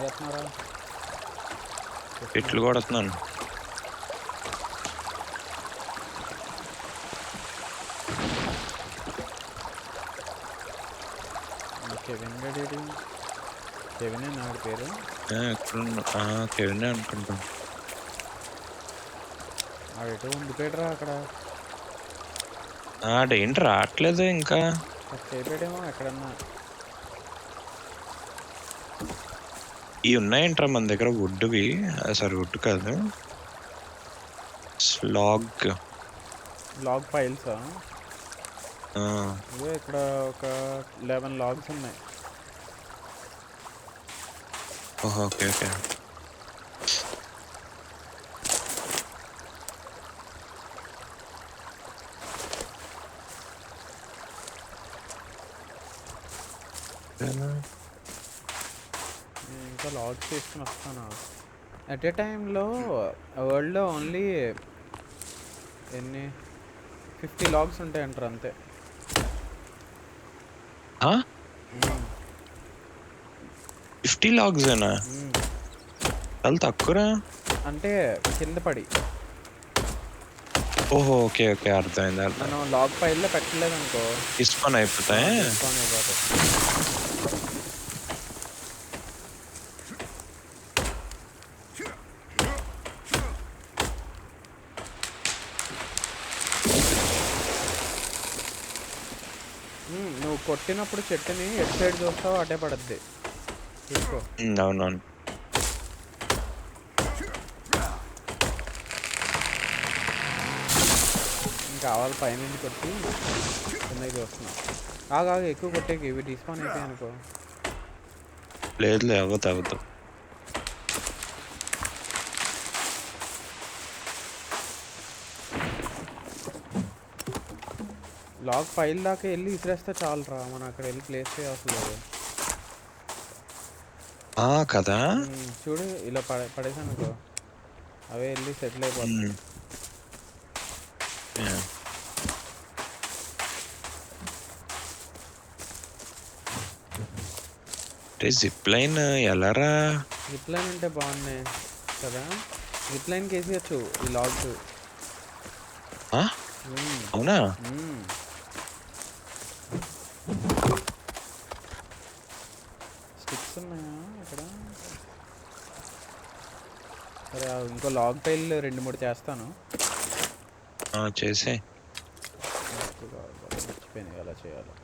చేస్తున్నారా? ఇట్లు కొడుతున్నాను. కెవిన్ గడేడి? కెవినే నాడు పేరు. కెవిన్ అనుకుంటా. ఆడెటో ఉండిపోయాడురా అక్కడ. ఆడేంటి రావట్లేదు ఇంకా. అయిపోయాడేమో ఎక్కడన్నా. ఇవి ఉన్నాయంటారా మన దగ్గర వుడ్వి? సారీ వుడ్ కాదు, స్లాగ్ ఫైల్సా? ఆ ఇవే ఇక్కడ ఒక 11 లాగ్స్ ఉన్నాయి. ఓహో ఓకే ఓకే. ఇంకా లాగ్స్ తీసుకుని వస్తాను. అట్ ఏ టైంలో వరల్డ్లో ఓన్లీ ఎన్ని 50 లాగ్స్ ఉంటాయంటారు అంతే. 50 లాగ్స్ ఏనా? చాలా తక్కువరా. అంటే కింద పడి. ఓహో ఓకే ఓకే, అర్థమైంది మనం లాగ్ ఫైల్లో పెట్టలేదు అనుకో, డిస్పాన్ అయిపోతాయి. నువ్వు కొట్టినప్పుడు చెట్టుని ఎటు సైడ్ చూస్తావు అటే పడద్ది, చూసుకో. అవునవును. కావాలి పైన కొట్టి కిందకి చూస్తున్నావు. ఆగా ఎక్కువ కొట్టేకి ఇవి డిస్పాన్ అయిపోయాయి అనుకో. లేదు అవ్వదు. లాగ్ ఫైల్ దాకా వెళ్ళి ఇసిరేస్తే చాలు రా, మనం అక్కడ వెళ్ళి ప్లేస్ చేయాల్సిన లేదు కదా. చూడు ఇలా పడేసాను అనుకో, అవే వెళ్ళి సెటిల్ అయిపోతుంది. జిప్ లైన్ ఎలారా? జిప్ లైన్ అంటే బాగున్నాయి కదా, జిప్ లైన్ కేసేయచ్చు ఈ లాగ్స్. అవునా? స్టిక్స్ ఉన్నాయా ఇక్కడ? సరే ఇంకో లాగ్ ఫైల్ 2-3 చేస్తాను. చేసే మర్చిపోయినాయి ఎలా చేయాలో.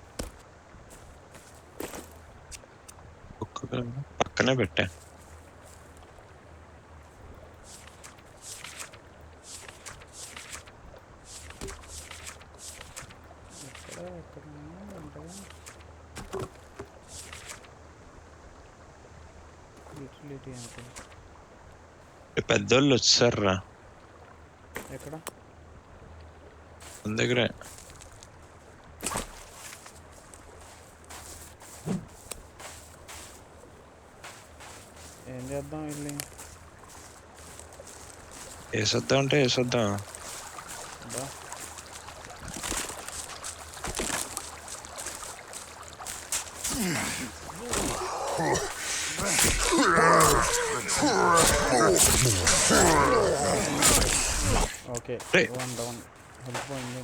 పక్కనే పెట్టా. యూటిలిటీ అంటే పెద్దోళ్ళు వచ్చారా ఎక్కడ? మన దగ్గరే. ఏం చేద్దాం వెళ్ళి? వేసొద్దాం అంటే వేసొద్దాం. Okay, 1 down. వెళ్ళిపోయింది.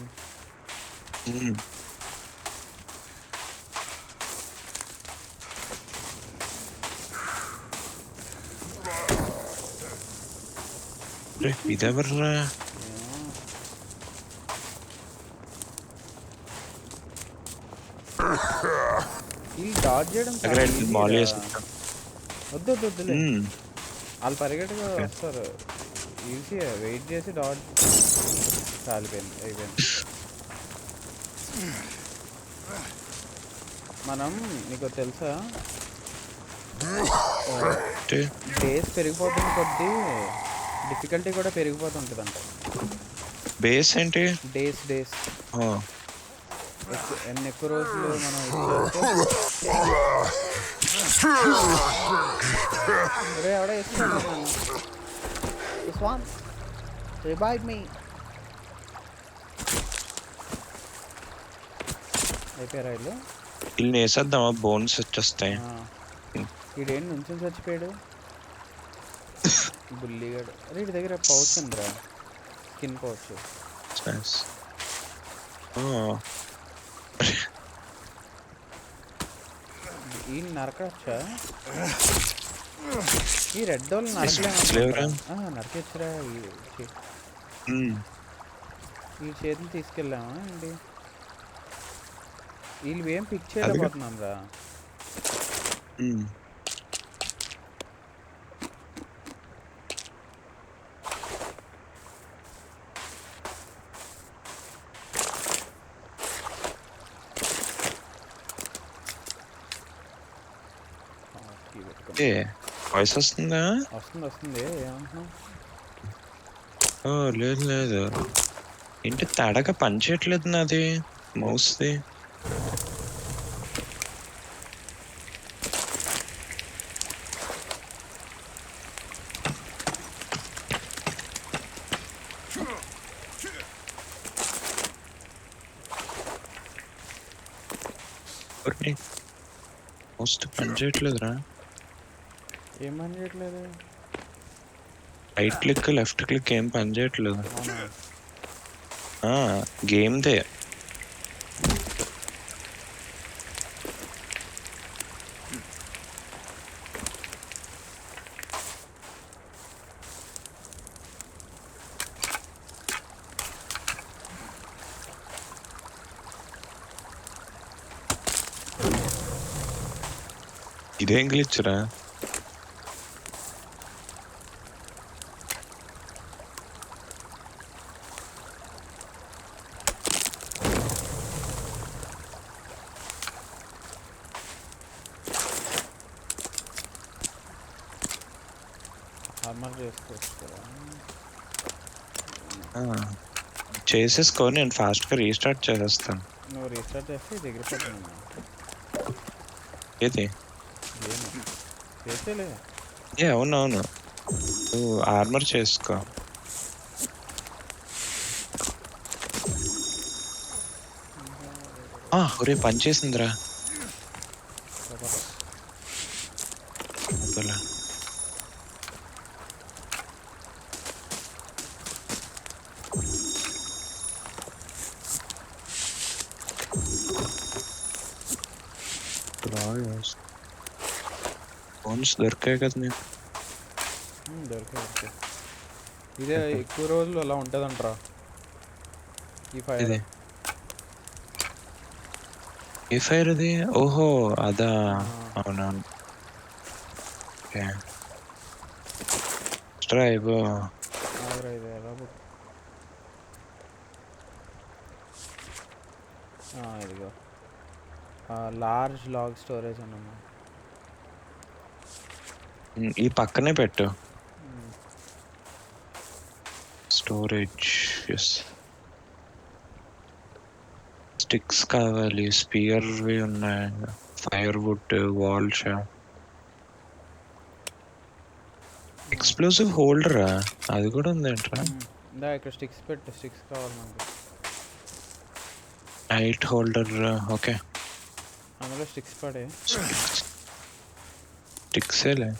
ఇదెవర్రా? ఈ డాట్ చేయడం వద్దు వద్దులే, వాళ్ళు పరిగెట్టుగా వస్తారు. ఈజీ వెయిట్ చేసి డాట్ కాలిపోయింది, అయిపోయింది. మనం నీకు తెలుసా, బేస్ పెరిగిపోతున్న కొద్దీ డిఫికల్టీ కూడా పెరిగిపోతుంటుంది అంట. బేస్ ఏంటి? డేస్ ఎన్ని ఎక్కువ రోజులు మనం ఎవడో ఇస్తున్నాను అయిపోయారా వీళ్ళు? వీళ్ళని వేసేద్దామా? బోన్స్ వచ్చేస్తాయి. ఈడేంటి నుంచి చచ్చిపోయాడు బుల్లిగాడు. అరే వీడి దగ్గర పౌచ్ ఉందిరా, స్కిన్ పౌచ్. Nice. ఈ నరకచ్చా? ఈ రెడ్ డోల్ లేవురా? నరకచ్చురా. ఈ చేతులు తీసుకెళ్ళామా ఏంటి? వీళ్ళు ఏం పిక్ చేయలేకపోతున్నాం రా. వాయిస్ వస్తుందా? వస్తుంది. ఏమంటున్నావు? లేదు లేదు, ఏంటి తేడాగా పని చేయట్లేదు నాది మౌస్ది. మౌస్ పని చేయట్లేదురా. ఏం పని చేయట్లేదు? రైట్ క్లిక్ లెఫ్ట్ క్లిక్ ఏం పని చేయట్లేదు. అవునా? గేమ్దే. ఇదేం గ్లిచ్రా? ఆర్మర్ చేసుకోవచ్చు కదా. చేసేసుకో, నేను ఫాస్ట్గా రీస్టార్ట్ చేసేస్తాను. నువ్వు రీస్టార్ట్ చేస్తే దిగిపోతున్నాను. ఏది చేసేలే. అవునవును, నువ్వు ఆర్మర్ చేసుకో. ఒరే పని చేసిందిరా. ఫోన్స్ దొరికాయి కదా నీకు? దొరికాయి. ఇదే ఎక్కువ రోజులు అలా ఉంటుందంటరా ఈ ఫైర్. ఏ ఫైర్ అది? ఓహో అదా, అవునవును. ఇదిగో లార్జ్ లాగ్ స్టోరేజ్ అన్నమాట. ఈ పక్కనే పెట్టు స్టోరేజ్. స్టిక్స్ కావాలి, స్పియర్వి ఉన్నాయి, ఫైర్ వుడ్, వాల్స్, ఎక్స్ప్లోజివ్ హోల్డరా అది కూడా ఉందేంట్రా? ఇక్కడ స్టిక్స్ పెట్టు, స్టిక్స్ కావాలి మనకి. Night holder, okay. అందులో స్టిక్స్ పడే. స్టిక్సేలే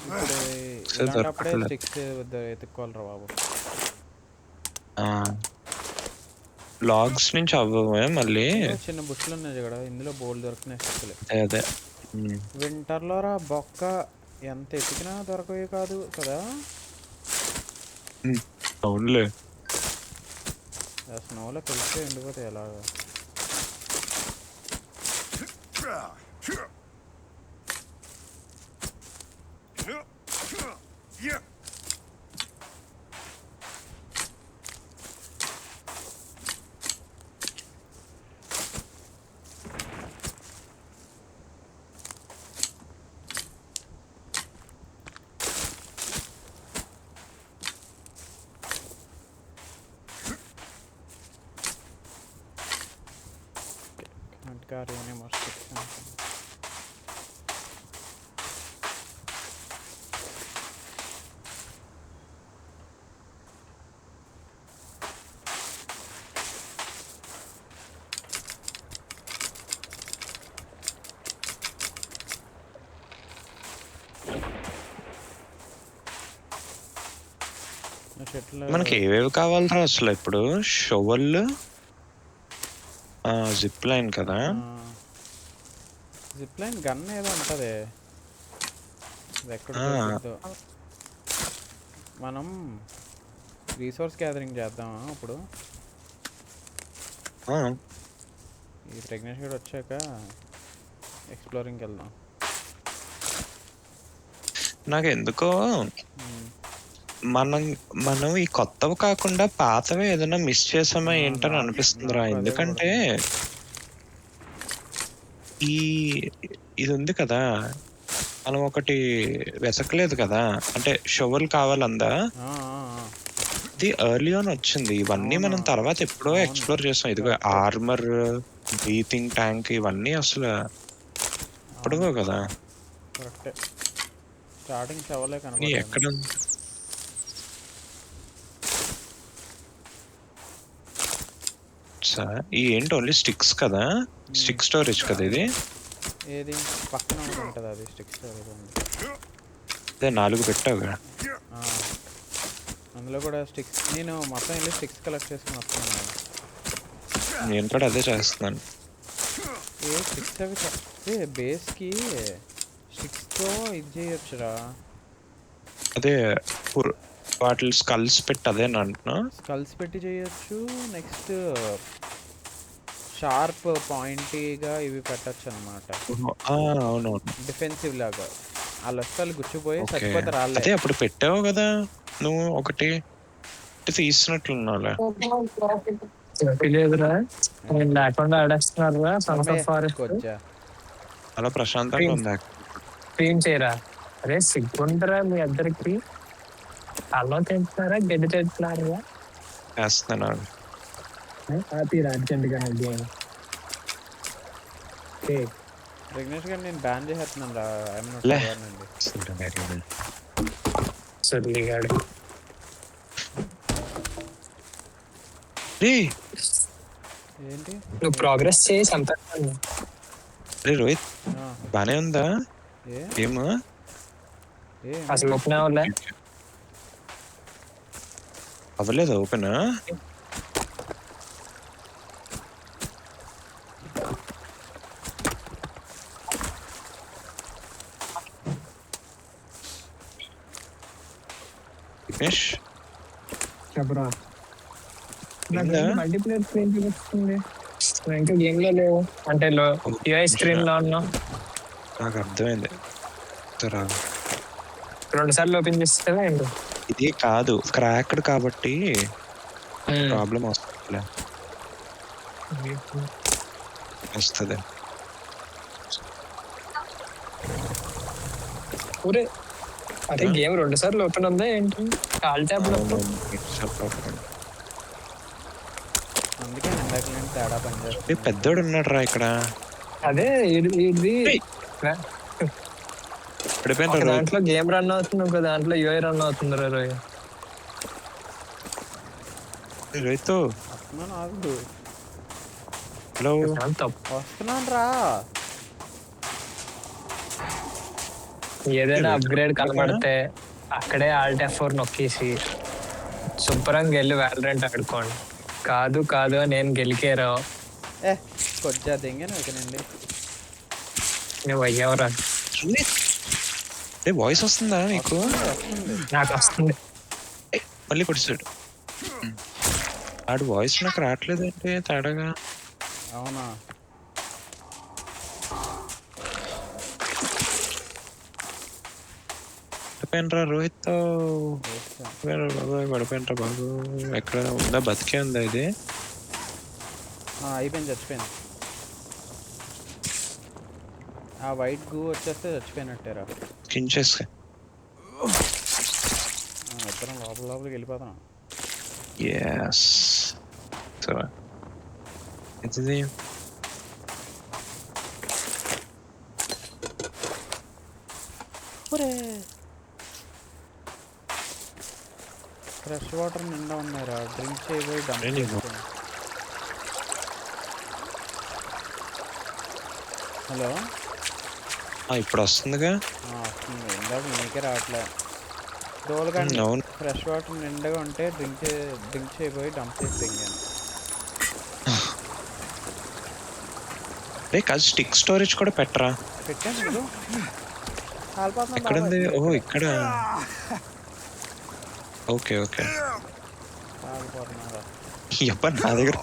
ఇప్పుడే స్టిక్స్ ఎత్తుక్కోవాలరా బాబు. లాగ్స్ నుంచి అవ్వవే మళ్ళీ. చిన్న బుష్లు ఉన్నాయి ఇక్కడ, ఇందులో బోల్డ్ దొరికినాయి స్టిక్స్లే. అదే వింటర్లో రా బొక్క ఎంత ఎతికినా దొరకవే కాదు కదా. అవునులే, స్నోలో కలిస్తే ఎండిపోతాయి ఎలాగా. Got any more sticks? చెట్లు మనకి ఏవేవి కావాలరా అసలు ఇప్పుడు? షోవల్, జిప్ లైన్ కదా. జిప్ లైన్ గన్ ఏదో ఉంటుంది, అది ఎక్కడ ఆ, దొరికిద్దో. మనం రీసోర్స్ గ్యాదరింగ్ చేద్దామా ఇప్పుడు? ఆ, ఈ ప్రెగ్నెన్సీ కూడా వచ్చాక ఎక్స్ప్లోరింగ్కి వెళ్దాం. నాకు ఎందుకో మ్మ్. మనం మనం ఈ కొత్తవి కాకుండా పాతవి ఏదైనా మిస్ చేసామా ఏంటని అనిపిస్తుందిరా. నాకు అదే ఎందుకంటే కొడుతుంది. ఈ ఇది ఉంది కదా, మనం ఒకటి వెతకలేదు కదా, అంటే షోవల్ కావాలందా. ఆ, ఆ, ఆ. ఇది ఎర్లీ ఆన్ వచ్చింది. ఇవన్నీ మనం అవును, తర్వాత ఎప్పుడో అవును, ఎక్స్ప్లోర్ చేసాం. ఇదిగో కరెక్టే. ఆర్మర్, బ్రీతింగ్ ట్యాంక్, ఇవన్నీ అసలు అవును, ఇప్పుడుగో కదా. కరెక్టే. స్టార్టింగ్ చెవలే ఈ కనపడలేదు ఎక్కడ నాకు. ఉంది? ఈ ఏంటి ఓన్లీ స్టిక్స్ కదా, స్టిక్ స్టోరేజ్ కదా ఇది. ఏది పక్కన ఒకటి ఉంటుంది, అది స్టిక్స్ ఉంది. అదే 4 పెట్టావుగా. ఆ, అందులో కూడా స్టిక్స్. నేను మొత్తం వెళ్ళి స్టిక్స్ కలెక్ట్ చేసుకుని వస్తున్నాను. నేను కూడా అదే చేస్తున్నాను. ఏ స్టిక్స్ అవి బేస్కి స్టిక్స్తో ఇది చేయొచ్చురా. అదే వాటి స్కల్స్ పెట్టి అదేనా అంటున్నా. స్కల్స్ పెట్టి చేయొచ్చు. నెక్స్ట్ షార్ప్ పాయింటీగా ఇవి పెట్టచ్చు అనమాట, అవునవును. డిఫెన్సివ్ లాగా. ఆ లెఫ్ట్ గుచ్చిపోయి ఓకే, చచ్చిపోతే రాలే. అదే అప్పుడు పెట్టావు కదా నువ్వు ఒకటి తీసినట్లున్నావులే. లేదురా, నేను లేకుండా ఆడేస్తున్నారా సన్స్ ఆఫ్ ఫారెస్ట్. కొజ్జా అలా ప్రశాంతంగా ఉంది. క్లీన్ చేయరా? అరే సిగ్గుంటారా మీ ఇద్దరికి? అల్లం తింటున్నారా, గడ్డి తింటున్నారా? చేస్తున్నాను. తీరా అర్జెంట్ గా గేమ్. ప్రెగ్నెన్సీ కానీ నేను బ్యాన్ చేసేస్తున్నాను రా. ఐఎమ్ నాట్ లే. అండి. సర్లిగాడు ఏంటి నువ్వు ప్రోగ్రెస్ చేసి చంపేస్తాను. రోహిత్ ఆ, బానే ఉందా ఏ గేమ్? ఏ అసలు ఓపెన్ అవ్వలే. అవ్వలేదు ఓపెన్. విఘ్నేష్ చెప్పరా? ఉందా? మల్టీప్లేయర్ స్క్రీన్ చూపిస్తుంది, ఇంకా గేమ్ లో లేవు. అంటే యూఐ స్క్రీన్ లో ఉన్నా. నాకు అర్థమైంది. సరే, 2 సార్లు ఓపెన్ చేస్తే ఏంటో. ఇది కాదు క్రాక్డ్ కాబట్టి ప్రాబ్లం వస్తుంది. వస్తుంది. ఊరే, అదే గేమ్ 2 సార్లు ఓపెన్ ఉందా ఏంటి? కాల్ ట్యాబ్ లో అందుకే ఇందాక నేను తేడా పనిచేస్తుంది. పెద్దోడు ఉన్నాడు రా ఇక్కడ. అదే ఇది పడిపోయిన దాంట్లో గేమ్ రన్ అవుతుంది, ఇంకో దాంట్లో యూఐ రన్ అవుతుంది. రైతు వస్తున్నాను, ఆగు. హలో. వస్తున్నాను రా. ఏదైనా అప్గ్రేడ్ కనబడితే అక్కడే ఆల్ట్ F4 నొక్కేసి శుభ్రంగా వెళ్ళి వ్యాలరెంట్ ఆడుకోండి. కాదు కాదు నేను గెలికేరా, కొద్దిగా దింగాను ఇకనండి. నువ్వు అయ్యావరా. వాయిస్ వస్తుందా నీకు? వస్తుంది. నాకు వస్తుంది. మళ్ళీ కొడిసాడు. ఆడు వాయిస్ నాకు రావట్లేదు అంటే తేడాగా. అవునా? పడిపోయినరా రోహిత్, పడిపోయినరా బాబు. ఎక్కడ ఉందా? బతికే ఉందా ఇది? అయిపోయింది, చచ్చిపోయింది. ఆ వైట్ గూ వచ్చేస్తే చచ్చిపోయినట్టేరా. కించేస్తా. ఇద్దరం లోపలికి వెళ్ళిపోతాం. ఎస్. సరే, ఇది ఫ్రెష్ వాటర్ నిండా ఉన్నాయిరా. డ్రింక్ చేయబోయి డంప్ ఏంటి? చేసుకుని. హలో, ఇప్పుడు వస్తుందిగా. వస్తుంది. ఇందాక మీకే రావట్లే. రోల్ కానీ అవును. ఫ్రెష్ వాటర్ నిండుగా ఉంటే డ్రింక్ చేయబోయి డంప్ చేసి తెంగాను. రే కాదు, స్టిక్ స్టోరేజ్ కూడా పెట్టరా. పెట్టాను ఇప్పుడు కాలిపోతున్నాను బాబాయ్. ఎక్కడుంది? ఓ ఇక్కడ ఇక్కడ. Okay okay. కాలిపోతున్నారా? ఎప్ప నా దగ్గర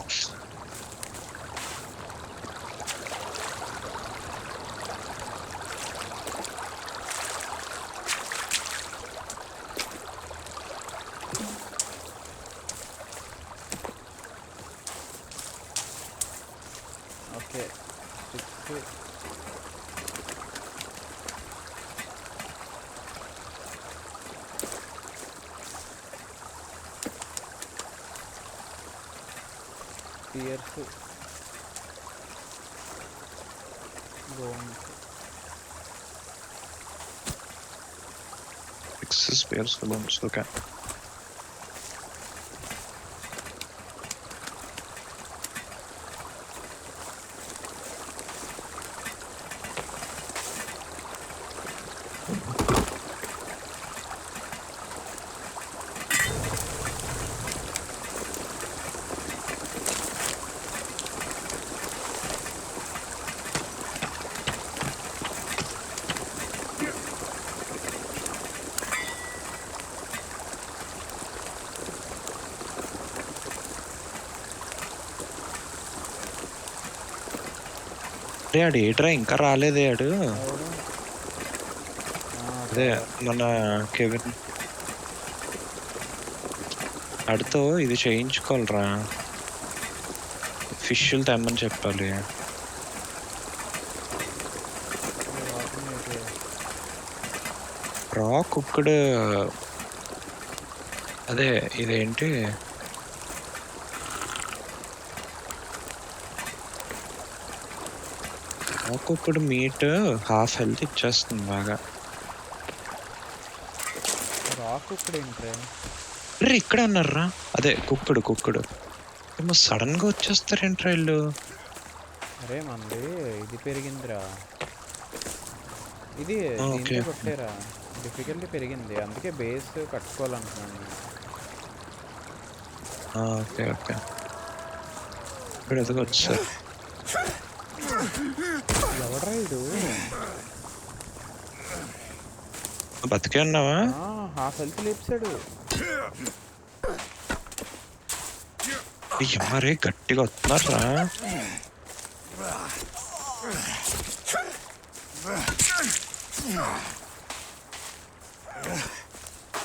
okay sticks spears bones spares bones. Okay. రే ఆడు ఏట్రా ఇంకా రాలేదే ఆడు. ఎవడు? అదే మన కెవిన్ ఆడితో ఇది చేయించుకోవాలరా. ఫిష్లు తెమ్మని చెప్పాలి. రా కుక్కుడు. అదే ఇదేంటి రా కుక్కుడు మీట్ హాఫ్ హెల్త్ ఇచ్చేస్తుంది బాగా. రాక్ ఇక్కడ ఏంట్రా? రే ఇక్కడ అన్నారా. అదే కుక్కుడు ఏమో సడన్ గా వచ్చేస్తారేంట్రా వీళ్ళు. అరే మంది ఇది పెరిగిందిరా. ఇది ఓకే. దీంతో కొట్టేరా. డిఫికల్టీ పెరిగింది అందుకే బేస్ కట్టుకోవాలనుకున్నాను నేను. Okay okay. ఇక్కడ ఎదుగు వచ్చారు. ఎవడ్రా ఇడు? బతికే ఉన్నావా? హాఫ్ హెల్త్ లేపుసాడు. మరే గట్టిగా వస్తున్నారా.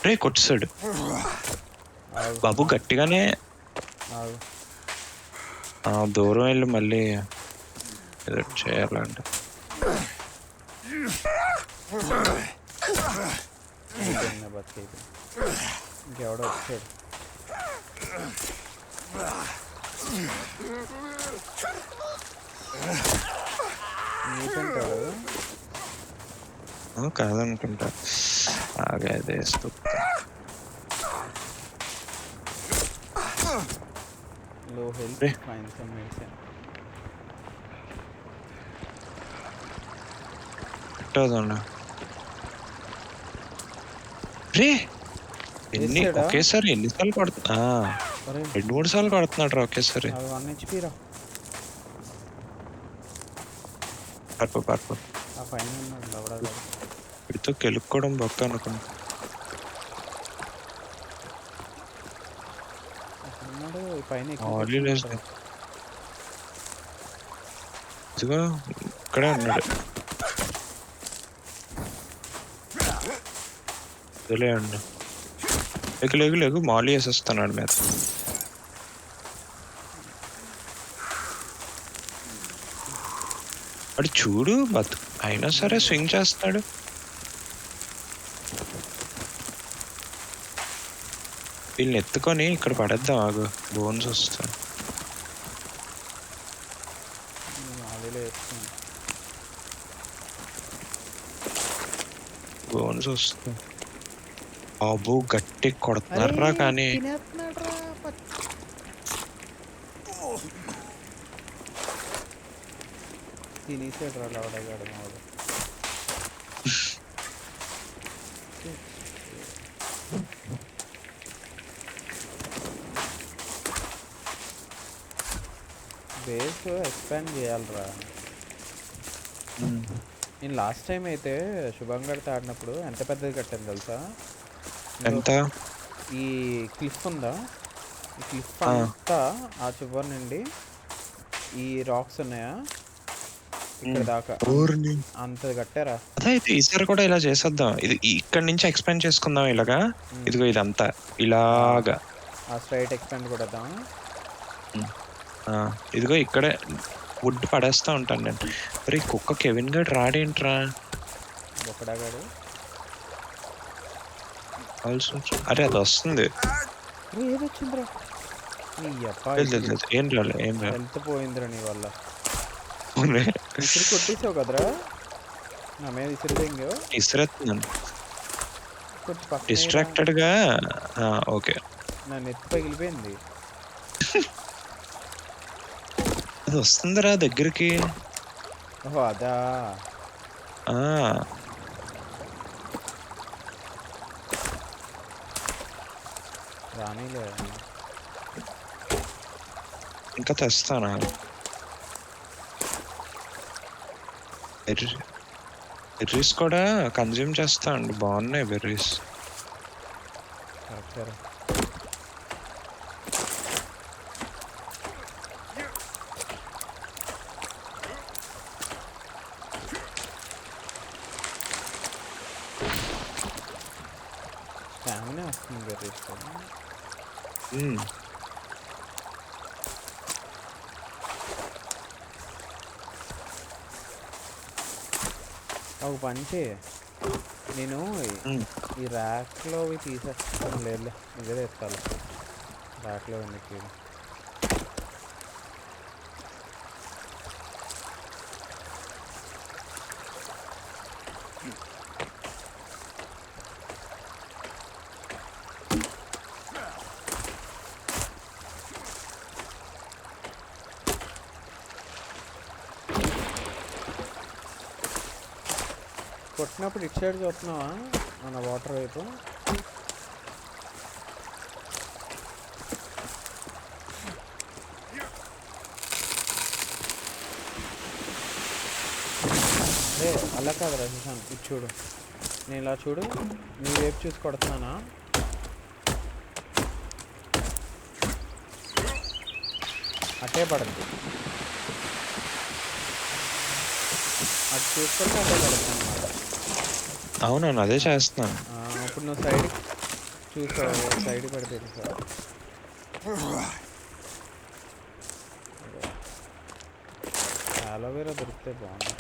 రే కొట్టాడు బాబు గట్టిగానే. ఆగు. దూరం వెళ్ళి మళ్ళీ ఏదో చేయాలంటే. బతికేది ఇంకెవడో వచ్చాడు. నీకంటాడు కాదనుకుంటా. బాగా అదే వేస్తూ లో హెల్త్ ఫైన్ సమ్ మెడిసిన్. పెట్టవుతుండ. రే ఎన్ని వేసాడా? ఒకేసారి ఎన్నిసార్లు కొడుతున్నా? అరే 2-3 సార్లు కొడుతున్నాడు రా ఒకేసారి. అది 1 HP రా. పర్పు ఆ పైన ఉన్నాడు లవడా గాడు. వీడితో కెలుక్కోవడం బొక్క అనుకున్నా. అక్కడ ఉన్నాడు ఈ పైన ఆలీ లేదు. ఇదిగో ఇక్కడే ఉన్నాడు. ఇదిలే అండి. లేగు మాలీ వేసేస్తున్నాడు మీద. వాడు చూడు అయినా సరే స్వింగ్ చేస్తాడు. వీళ్ళని ఎత్తుకొని ఇక్కడ పడేద్దాం. ఆగు బోన్స్ వస్తాయి. ఆలీలో వేస్తున్నాను. బోన్స్ వస్తాయి. బాబు గట్టి కొడుతున్నారా కానీ. తినేసాడు రా లవడా గాడు మావాడు. బేస్ ఎక్స్పాండ్ చేయాలిరా. ఉమ్. నేను లాస్ట్ టైం అయితే శుభం గడితో ఆడినప్పుడు ఎంత పెద్దది కట్టాను తెలుసా? ఎంత? ఈ క్లిఫ్ ఉందా, ఈ క్లిఫ్ ఆ, అంతా ఆ చివరి నుండి ఈ రాక్స్ ఉన్నాయా ఇక్కడ దాకా ఊరిని అంత కట్టారా. అదే అయితే ఈసారి కూడా ఇలా చేసేద్దాం. ఇది ఇక్కడ నుంచి ఎక్స్పాండ్ చేసుకుందాం ఇలాగా. ఇదిగో ఇదంతా ఇలాగా. ఆ స్ట్రైట్ ఎక్స్పాండ్ కొడదాం. ఉమ్. ఆ, ఇదిగో ఇక్కడే వుడ్ పడేస్తా ఉంటాను నేను. మరి కుక్క కెవిన్ గడ్ రాడేంట్రా? బొక్కడాగాడు అరే అది వస్తుంది. ఏది వచ్చిందిరా? నీ అప్ప ఏం రాలే ఏం రాలే. హెల్త్ పోయిందిరా నీ వల్ల. అవునే. ఇసురు కొట్టేసావు కదరా నా మీద, ఇసురు తెంగో ఇస్తురేస్తున్నాను కొంచెం పక్కన డిస్ట్రాక్టెడ్ గా. ఓకే, నా నెత్తి పగిలిపోయింది. అది వస్తుందిరా దగ్గరికి. ఓహో అదా. ఆ, రానీలే. ఇంకా తెస్తానా? బెర్రీస్ కూడా కన్జ్యూమ్ చేస్తా అండి, బాగున్నాయి బెర్రీస్. కరెక్ట్. స్టామినా వస్తుంది బెర్రీస్. ఒక పంచి నేను ఈ ర్యాక్లో తీసేస్తాను. లేదు ఇదే ఎత్తాలి ర్యాక్లో ఎందుకు. కొట్టినప్పుడు ఇటు సైడ్ చూస్తున్నావా మన వాటర్ వైపు? అదే అలా కాదు రజీషాన్, ఇది చూడు. నేను ఇలా చూడు, నీ వైపు చూసి కొడుతున్నానా? అట్టే పడుతుంది. అటు చూసుకుంటే అట్టే పడుతుంది అన్నమాట. అవునవును అదే చేస్తున్నాను. ఇప్పుడు నువ్వు సైడ్ చూసావు, సైడ్ పడితే సార్ అలోవేరా దొరికితే బాగుంది.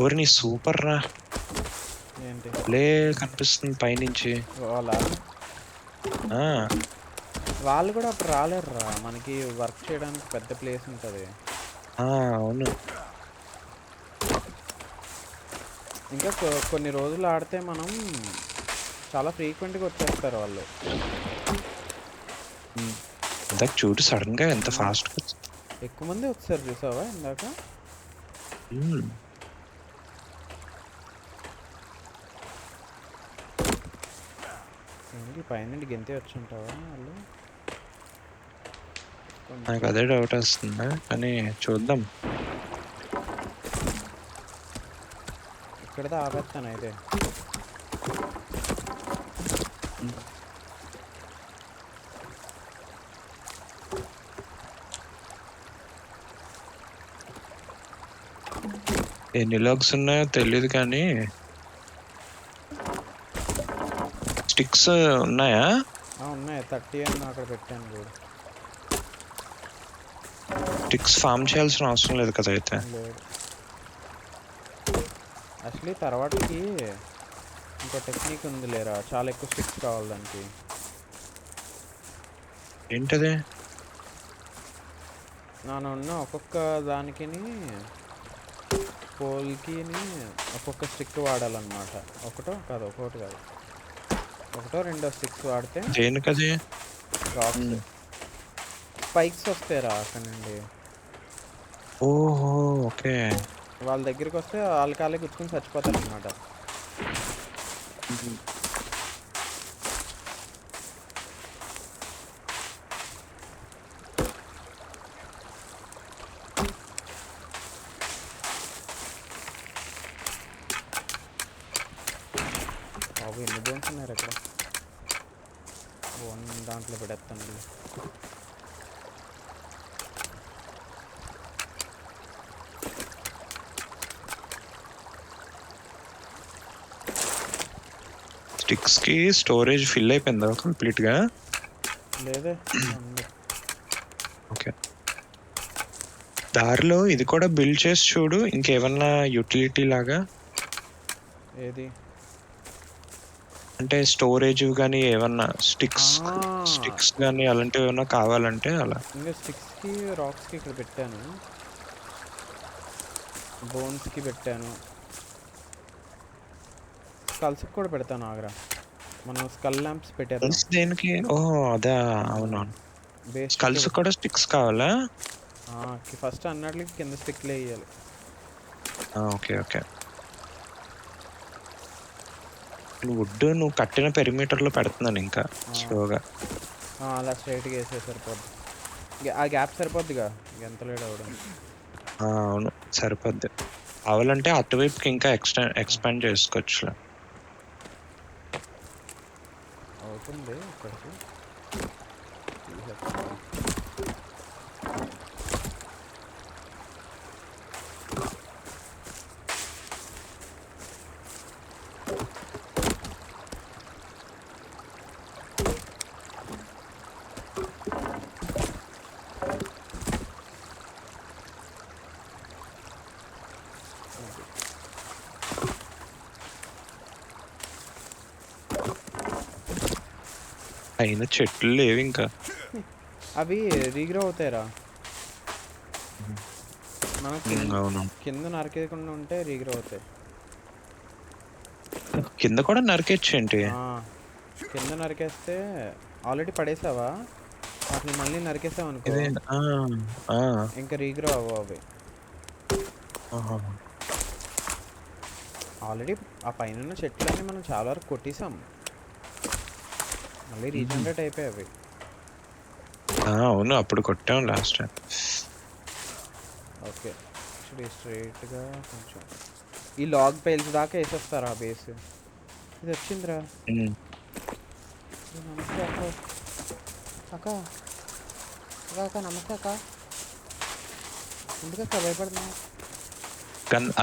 ఊరిని సూపర్ రా, ఏంటి లే కనిపిస్తుంది పైనుంచి. వాళ్ళ ఆ, వాళ్ళు కూడా అప్పుడు రాలేరురా, మనకి వర్క్ చేయడానికి పెద్ద ప్లేస్ ఉంటుంది. అవును. ఇంకా కొన్ని రోజులు ఆడితే మనం చాలా ఫ్రీక్వెంట్గా వచ్చేస్తారు వాళ్ళు. ఇందాక చూడు సడన్ గా ఎంత ఫాస్ట్ గా. ఎక్కువ మంది వచ్చారు చూసావా ఇందాక. ఏంటి పైనుండి గెంతే వచ్చి ఉంటావా వాళ్ళు? నాకు అదే డౌట్ వస్తుంది, కానీ చూద్దాం. ఇక్కడతో ఆపేస్తాను అయితే. ఎన్ని లాగ్స్ ఉన్నాయో తెలియదు, కానీ స్టిక్స్ ఉన్నాయా? ఉన్నాయి 30 అని అక్కడ పెట్టాను కూడా. స్టిక్స్ ఫామ్ చేయాల్సిన అవసరం లేదు కదా అయితే. లేదు యాక్చువల్లీ తర్వాతకి ఇంకో టెక్నిక్ ఉంది లేరా, చాలా ఎక్కువ స్టిక్స్ కావాలి దానికి. ఏంటది? నానున్న ఒక్కొక్క దానికి పోల్కి ఒక్కొక్క స్టిక్ వాడాలన్నమాట. ఒకటో కాదు, ఒకటో రెండో స్టిక్స్ వాడితే దేనికది? రాక్స్ స్పైక్స్ వస్తాయిరా అక్కడ నుండి. ఓహో, ఓకే. వాళ్ళ దగ్గరికి వస్తే వాళ్ళ కాళ్ళే గుచ్చుకుని చచ్చిపోతారు అనమాట. బాబు ఎన్ని బోన్స్ ఉన్నారు అక్కడ. బోన్ దాంట్లో పెడతాను. స్టిక్స్ కి స్టోరేజ్ ఫిల్ అయిపోయిందా కంప్లీట్ గా? లేదే. ఓకే. దారిలో ఇది కూడా బిల్డ్ చేసి చూడు, ఇంకేమన్నా యూటిలిటీ లాగా. ఏది అంటే స్టోరేజ్ కానీ ఏమన్నా స్టిక్స్ కానీ అలాంటివి ఏమన్నా కావాలంటే అలా. ఇంకా స్టిక్స్కి రాక్స్కి ఇక్కడ పెట్టాను, బోన్స్కి పెట్టాను, స్కల్స్కి కూడా పెడతాను. ఆగ్రా మనం స్కల్ ల్యాంప్స్ పెట్టారు దేనికి? ఓహో అదా, అవునవును. బేస్ స్కల్స్ కూడా స్టిక్స్ కావాలా? ఫస్ట్ అన్నట్లకి కింద స్టిక్లే వేయాలి. Okay okay. వుడ్ నువ్వు కట్టిన పెరిమీటర్లో పెడుతున్నాను ఇంకా స్లోగా. అలా స్ట్రైట్గా వేసే సరిపోద్ది. ఆ గ్యాప్ సరిపోద్దిగా, ఎంత లేట్ అవ్వడం. అవును సరిపోద్ది. కావాలంటే అటువైపుకి ఇంకా ఎక్స్పాండ్ చేసుకోవచ్చు. అవుతుంది ఇక్కడికి. అయినా చెట్లు లేవు ఇంకా. అవి రీగ్రో అవుతాయిరా. మనం కింద నరికేయకుండా ఉంటే రీగ్రో అవుతాయి. కింద కూడా నరికేచ్చు ఏంటి? కింద నరికేస్తే ఆల్రెడీ పడేసావా, వాటిని మళ్ళీ నరికేసావు అనుకో ఇంకా రీగ్రో అవ్వవు అవి. ఆల్రెడీ ఆ పైన చెట్లన్నీ మనం చాలా వరకు కొట్టేసాం, మళ్ళీ రీజనరేట్ అయిపోయాయి అవి. అవును అప్పుడు కొట్టాం లాస్ట్ టైం. ఓకే స్ట్రైట్గా కొంచెం ఈ లాగ్ పైల్స్ దాకా వేసేస్తారా ఆ బేస్. ఇది వచ్చిందిరా. నమస్తే అక్క. అక్క అక్క నమస్తే అక్క. ఎందుకక్క భయపడుతున్నా?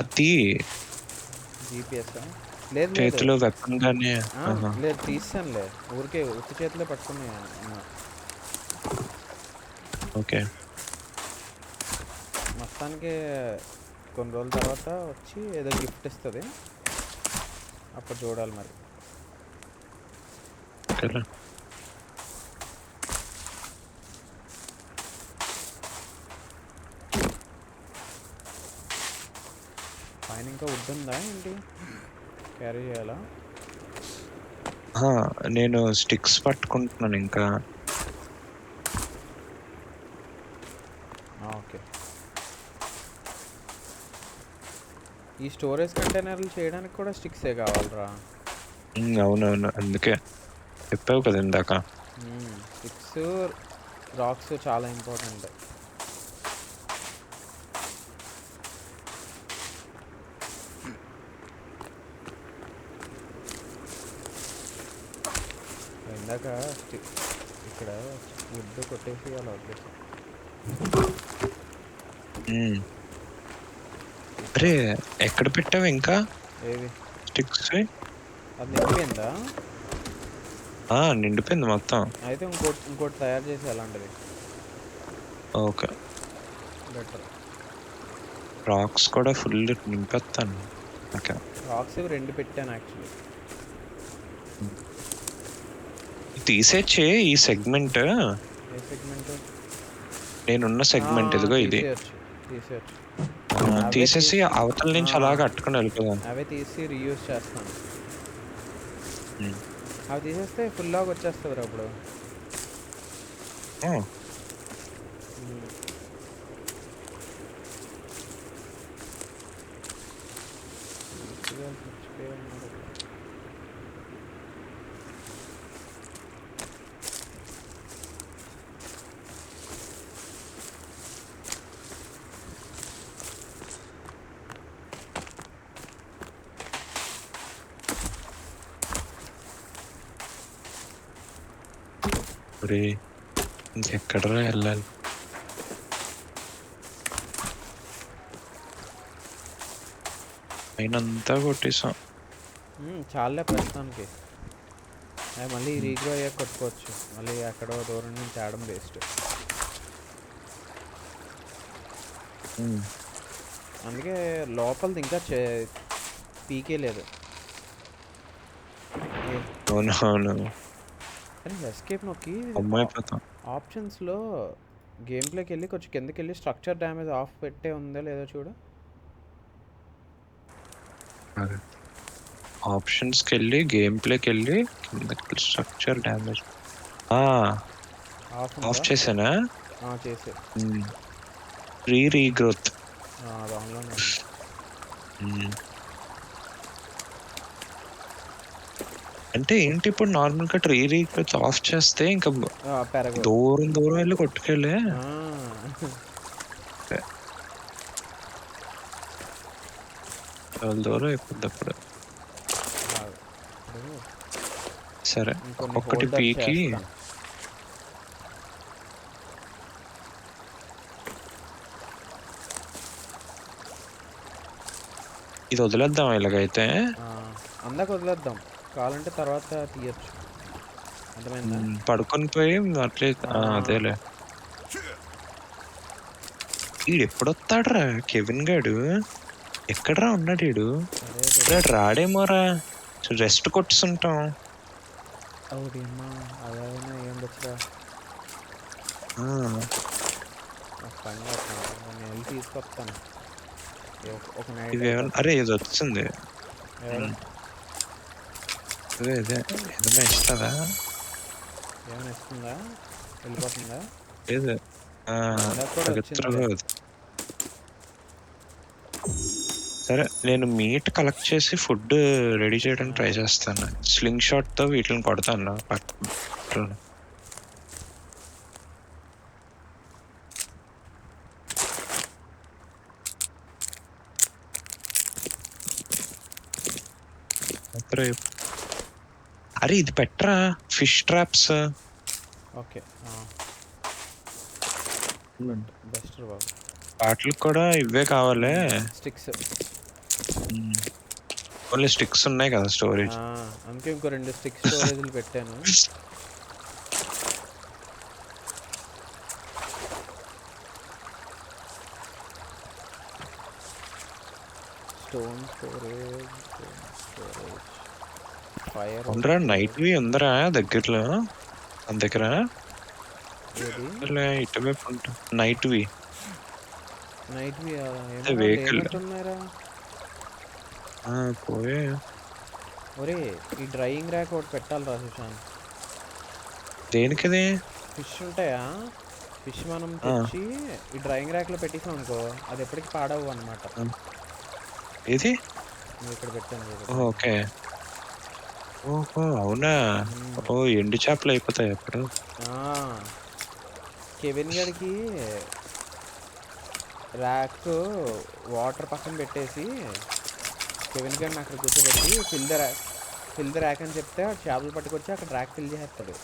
అతి జీపీఎస్ లేదు చేతిలో వెపన్ గానే. లేదు తీసానులే, ఊరికే ఉత్తి చేతిలో పట్టుకున్నా. ఓకే. మొత్తానికి కొన్ని రోజుల తర్వాత వచ్చి ఏదో గిఫ్ట్ ఇస్తుంది, అప్పుడు చూడాలి మరి. పైన ఇంకా వుడ్ ఉందా ఏంటి, క్యారీ చేయాలా? నేను స్టిక్స్ పట్టుకుంటున్నాను ఇంకా. ఓకే. ఈ స్టోరేజ్ కంటైనర్లు చేయడానికి కూడా స్టిక్సే కావాలరా? అవునవును, అందుకే చెప్పావు కదా ఇందాక. స్టిక్స్ రాక్స్ చాలా ఇంపార్టెంట్. ఇందాక ఇక్కడ వుడ్ కొట్టేసి అలా వదిలేసాం. అరే ఎక్కడ పెట్టావు ఇంకా ఏవి స్టిక్స్? అది నిండిపోయిందా? నిండిపోయింది మొత్తం. అయితే ఇంకోటి తయారు చేసి అలాంటిది ఓకే. బెటర్. రాక్స్ కూడా ఫుల్ నింపేస్తాను. ఓకే, రాక్స్ 2 పెట్టాను యాక్చువల్లీ. తీసేచ్చే ఈ సెగ్మెంట్. ఏ సెగ్మెంట్? నేనున్న సెగ్మెంట్ ఇదిగో ఇది. తీసేయచ్చు. తీసేసి అవతల నుంచి అలా కట్టుకుని వెళ్ళిపోదాం. అవే తీసి రీయూజ్ చేస్తాను. అవి తీసేస్తే ఫుల్ లాగా వచ్చేస్తుంది అప్పుడు. ఇంకెక్కడరా వెళ్ళాలి? అయినంతా కొట్టేసాం. చాలే ప్రస్తుతానికి. మళ్ళీ రీగ్రో అయ్యాక కొట్టుకోవచ్చు. మళ్ళీ ఎక్కడో దూరం నుంచి ఆడడం వేస్ట్. అందుకే లోపలిది ఇంకా పీకే లేదు. అవునవును. కానీ ఎస్కేప్ నొక్కి ఆప్షన్స్లో గేమ్ ప్లేకి వెళ్ళి కొంచెం కిందకి వెళ్ళి స్ట్రక్చర్ డ్యామేజ్ ఆఫ్ పెట్టే ఉందా లేదో చూడు. ఆప్షన్స్కి వెళ్ళి గేమ్ ప్లేకి వెళ్ళి కిందకి స్ట్రక్చర్ డ్యామేజ్ ఆఫ్ చేసానా? చేసే రీగ్రోత్ దానిలోనే. అంటే ఏంటి ఇప్పుడు నార్మల్ గా రీగ్రోత్ ఆఫ్ చేస్తే ఇంకా దూరం దూరం వెళ్ళి కొట్టుకెళ్ళే చాలా దూరం అయిపోద్ది అప్పుడు. సరే ఒక్కటి పీకి ఇది వదిలేద్దాం. ఇలాగైతే అందాక వదిలేద్దాం, కావాలంటే తర్వాత తీయచ్చు. అర్థమైందా? పడుకొని పోయి అట్లే. అదేలే. ఈడు ఎప్పుడొస్తాడరా కెవిన్ గాడు? ఎక్కడరా ఉన్నాడు ఈడు? రాడేమోరా, రెస్ట్ కొట్టుకుంటాం. తీసుకొస్తాను. అరే ఇది వచ్చింది. ఏదైనా ఇస్తుందా? ఏమైనా ఇస్తుందా? వెళ్ళిపోతుందా? లేదు. సరే నేను మీట్ కలెక్ట్ చేసి ఫుడ్ రెడీ చేయడానికి ట్రై చేస్తాను. స్లింగ్ షాట్ తో వీటిని కొడతాను. అరే ఇది పెట్టరా ఫిష్ ట్రాప్స్. ఓకే బెస్ట్ బాబు. వాటికి కూడా ఇవే కావాలి. స్టిక్స్. ఓన్లీ స్టిక్స్ ఉన్నాయి కదా స్టోరేజ్. అందుకే ఇంకో 2 స్టిక్స్ స్టోరేజ్లు పెట్టాను. Stone storage fire. ఉండరా నైట్ వి ఉందరా దగ్గరలో? మన దగ్గర ఇటువైపు ఉంటా. నైట్ వి వెహికల్ పోయే. ఒరే ఈ డ్రైయింగ్ ర్యాక్ ఒకటి పెట్టాలి రా సుశాంత్. దేనికిది? ఫిష్ ఉంటాయా, ఫిష్ మనం తెచ్చి ఈ డ్రైయింగ్ ర్యాక్ లో పెట్టేసాం అనుకో, అది ఎప్పటికి పాడవు అన్నమాట. ఇది ఇక్కడ పెట్టాను. ఓకే. ఓహో అవునా. ఎండు చేపలు అయిపోతాయి అప్పుడు. కెవిన్ గడికి ర్యాక్ వాటర్ పక్కన పెట్టేసి కెవిన్ గడిని అక్కడ కూర్చోబెట్టి ఫిల్ ద ర్యాక్ అని చెప్తే చేపలు పట్టుకొచ్చి అక్కడ ర్యాక్ ఫిల్ చేస్తాడు.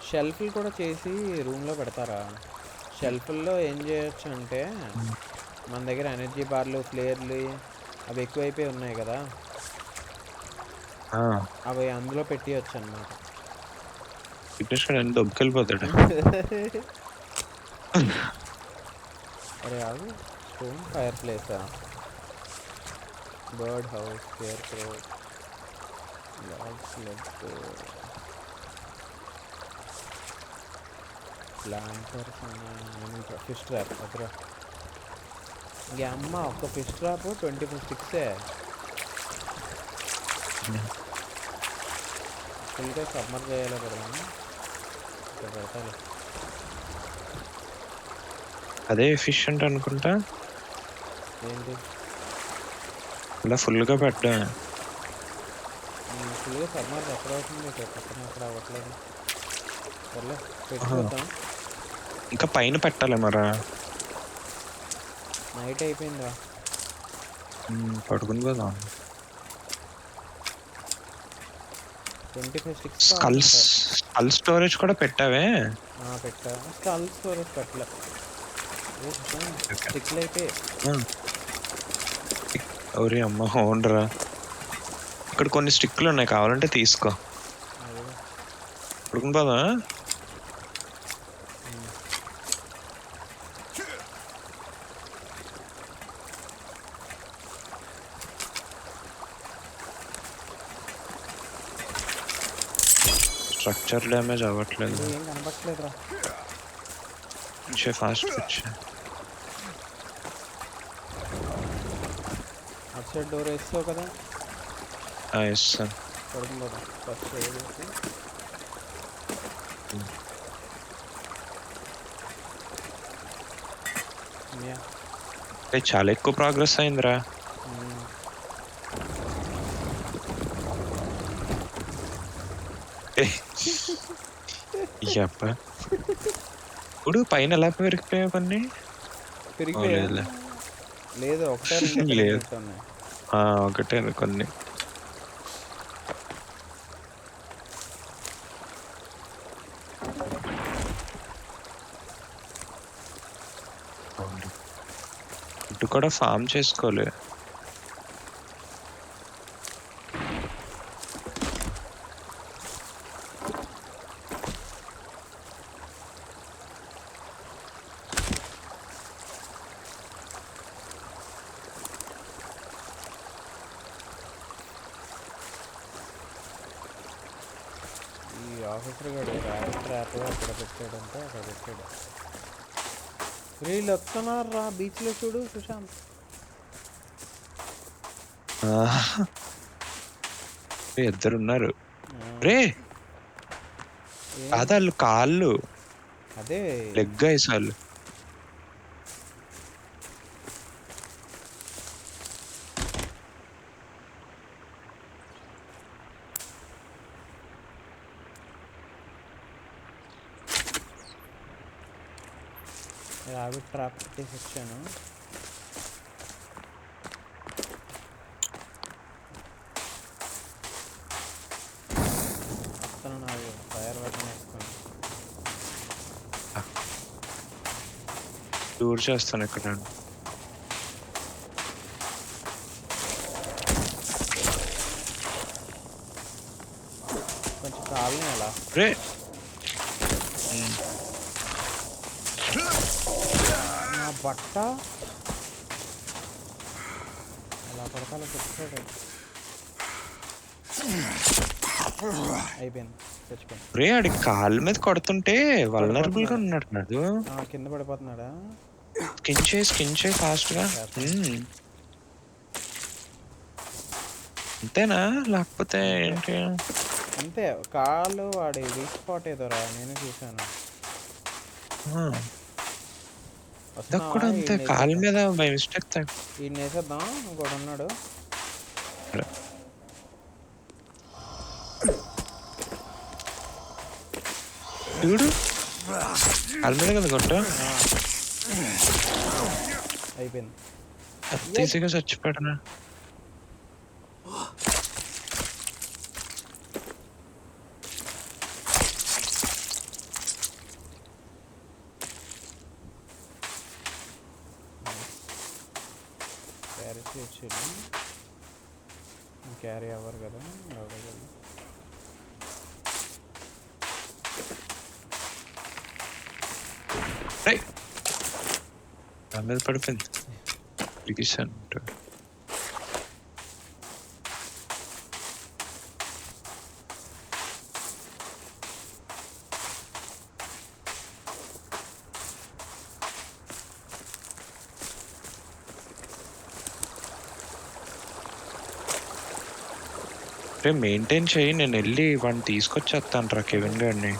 షెల్ఫ్లు కూడా చేసి రూమ్లో పెడతారా? షెల్ఫ్ల్లో ఏం చేయొచ్చు అంటే మన దగ్గర ఎనర్జీ బార్లు ఫ్లేర్లు అవి ఎక్కువైపోయి ఉన్నాయి కదా, అవి అందులో పెట్టియచ్చు అన్నమాట. దొబ్బకెళ్ళిపోతాడు. అరే ఆగు, స్టోన్ ఫైర్ ప్లేసా, bird house, scarecrow, planters, fish trap అదరా. ఇంకే అమ్మ ఒక ఫిష్ ట్రాప్ 24 స్టిక్సే. ఫుల్గా సబ్మర్ చేయాలి పెడదాము, ఇక్కడ పెడతాను. అదే ఎఫిషియంట్ అనుకుంటా. ఏంటి ఇలా ఫుల్గా పెట్టా. ఫుల్గా సబ్మర్ ఎక్కడ అవుతుంది, పక్కన ఎక్కడ అవ్వట్లేదు. సర్లే పెట్టుకుందాం. ఇంకా పైన పెట్టాలి మరా. నైట్ అయిపోయిందా? పడుకుని కదా. 25 స్టిక్స్ స్కల్ స్టోరేజ్ కూడా పెట్టావే? పెట్టా. స్కల్ స్టోరేజ్ పెట్టలే, స్టిక్లు అయితే. ఓరి అమ్మ అవునరా, ఇక్కడ కొన్ని స్టిక్లు ఉన్నాయి, కావాలంటే తీసుకో. పడుకుని పోదా. స్ట్రక్చర్ డ్యామేజ్ అవ్వట్లేదు. ఏం కనపట్లేదురా. ఫాస్ట్ వచ్చా. అటు సైడ్ డోర్ వేస్తావు కదా? వేస్తాను. పడుకుందా ఫస్ట్ వేసి. చాలా ఎక్కువ ప్రోగ్రెస్ అయిందిరా. ఇప్పుడు పైన ఎలా పెరిగిపోయా కొన్ని? లేదు ఒకటే లేదు, ఒకటే కొన్ని. ఇటు కూడా ఫామ్ చేసుకోలే. ఆఫీసర్ గారు ర్యాబిట్ ట్రాప్ అక్కడ పెట్టాడంటే అక్కడ పెట్టాడు. వీళ్ళు వస్తున్నారు రా బీచ్లో, చూడు సుశాంత్. ఇద్దరున్నారు రే. కాదు వాళ్ళు కాళ్ళు, అదే లెగ్ ఐస్ వాళ్ళు. ర్యాబిట్ ట్రాప్ పెట్టేసి వచ్చాను. వస్తాను, నాకు ఫైర్ వెపన్ వేసుకొని. టూర్ చేస్తాను ఇక్కడ. కొంచెం కాలని అలా రే. నా బట్ట అలా పడతాలో పెట్టుకోడు. అయిపోయింది, చచ్చిపోయింది. రే ఆడి కాళ్ళ మీద కొడుతుంటే వల్నరబుల్ గా ఉన్నట్టున్నాడు. కింద పడిపోతున్నాడా? స్కిన్ చేయి ఫాస్ట్ గా. అంతేనా లేకపోతే ఏంటి? అంతే, కాళ్ళు వాడి వీక్ స్పాట్ ఏదోరా, నేను చూసాను. ఇందాక కూడా అంతే కాలు మీద బై మిస్టేక్ ఈ వేసేద్దాం, ఇంకోటి ఉన్నాడు. చూడు కాలు మీద కదా కొట్ట అయిపోయింది. అంత ఈజీగా చచ్చిపోయాడనా? క్యారీ చేయొచ్చు, క్యారీ అవ్వరు కదా ఎవరు. నా మీద పడిపోయింది బిగిసాను. రే మెయింటైన్ చేయి, నేను వెళ్ళి వాడిని తీసుకొచ్చేస్తాను రా కెవిన్ గారిని.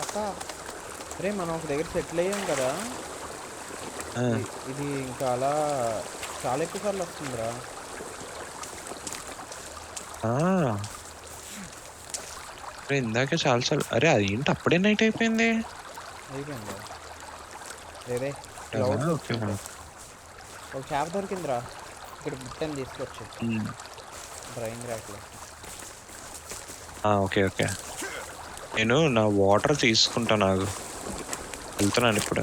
అక్క రే మనం ఒక దగ్గర సెటిల్ అయ్యాం కదా, ఇది ఇంకా అలా చాలా ఎక్కువ సార్లు వస్తుందిరా. రే ఇందాకే చాలాసార్లు. అరే అదేంటి అప్పుడే నైట్ అయిపోయింది? అయిపోయింది రే. ఓకే ఒక చేప దొరికిందిరా ఇక్కడ, బుట్టని తీసుకొచ్చి డ్రైవింగ్ ర్యాక్లో. ఓకే ఓకే, నేను నా వాటర్ తీసుకుంటాను, నాకు వెళ్తున్నాను ఇప్పుడు.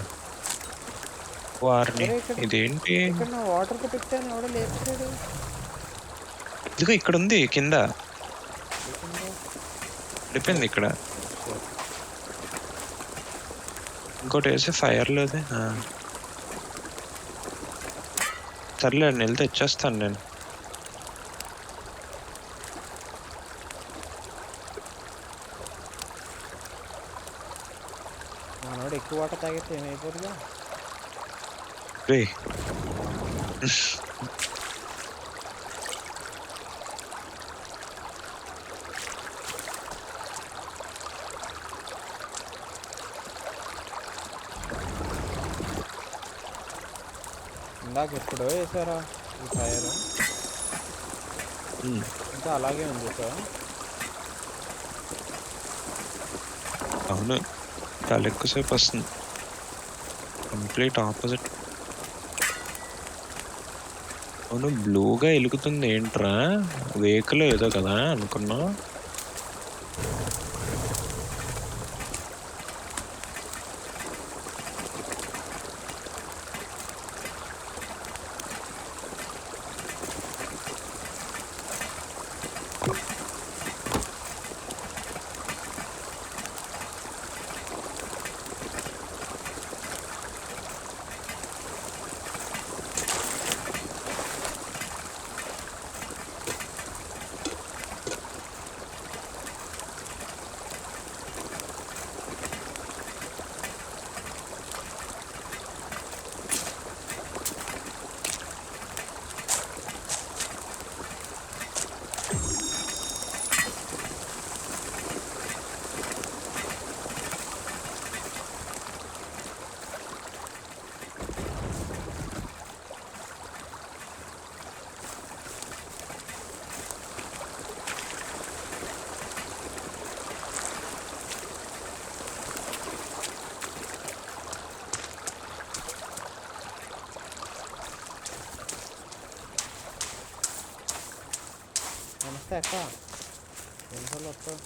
వారిని ఇదేంటి ఇక్కడ నా వాటర్కి పెట్టాను, ఎవడో లేపాడు. ఇదిగో ఇక్కడ ఉంది కింద పడిపోయింది ఇక్కడ. ఇంకోటి వేసి ఫైర్లో సర్లే నేను తెచ్చేస్తాను నేను. మనోడు ఎక్కువ వాటర్ తాగితే ఏమైపోతుందా? రే ఇందాక ఎప్పుడో వేసారా ఈ ఫైర్, ఇంకా అలాగే ఉంది సార్. అవును చాలా ఎక్కువసేపు వస్తుంది, కంప్లీట్ ఆపోజిట్. అవును బ్లూగా వెలుగుతుంది ఏంట్రా? వెహికల్ ఏదో కదా అనుకున్నా. నమస్తే అక్క, ఎన్నిసార్లు వస్తావు?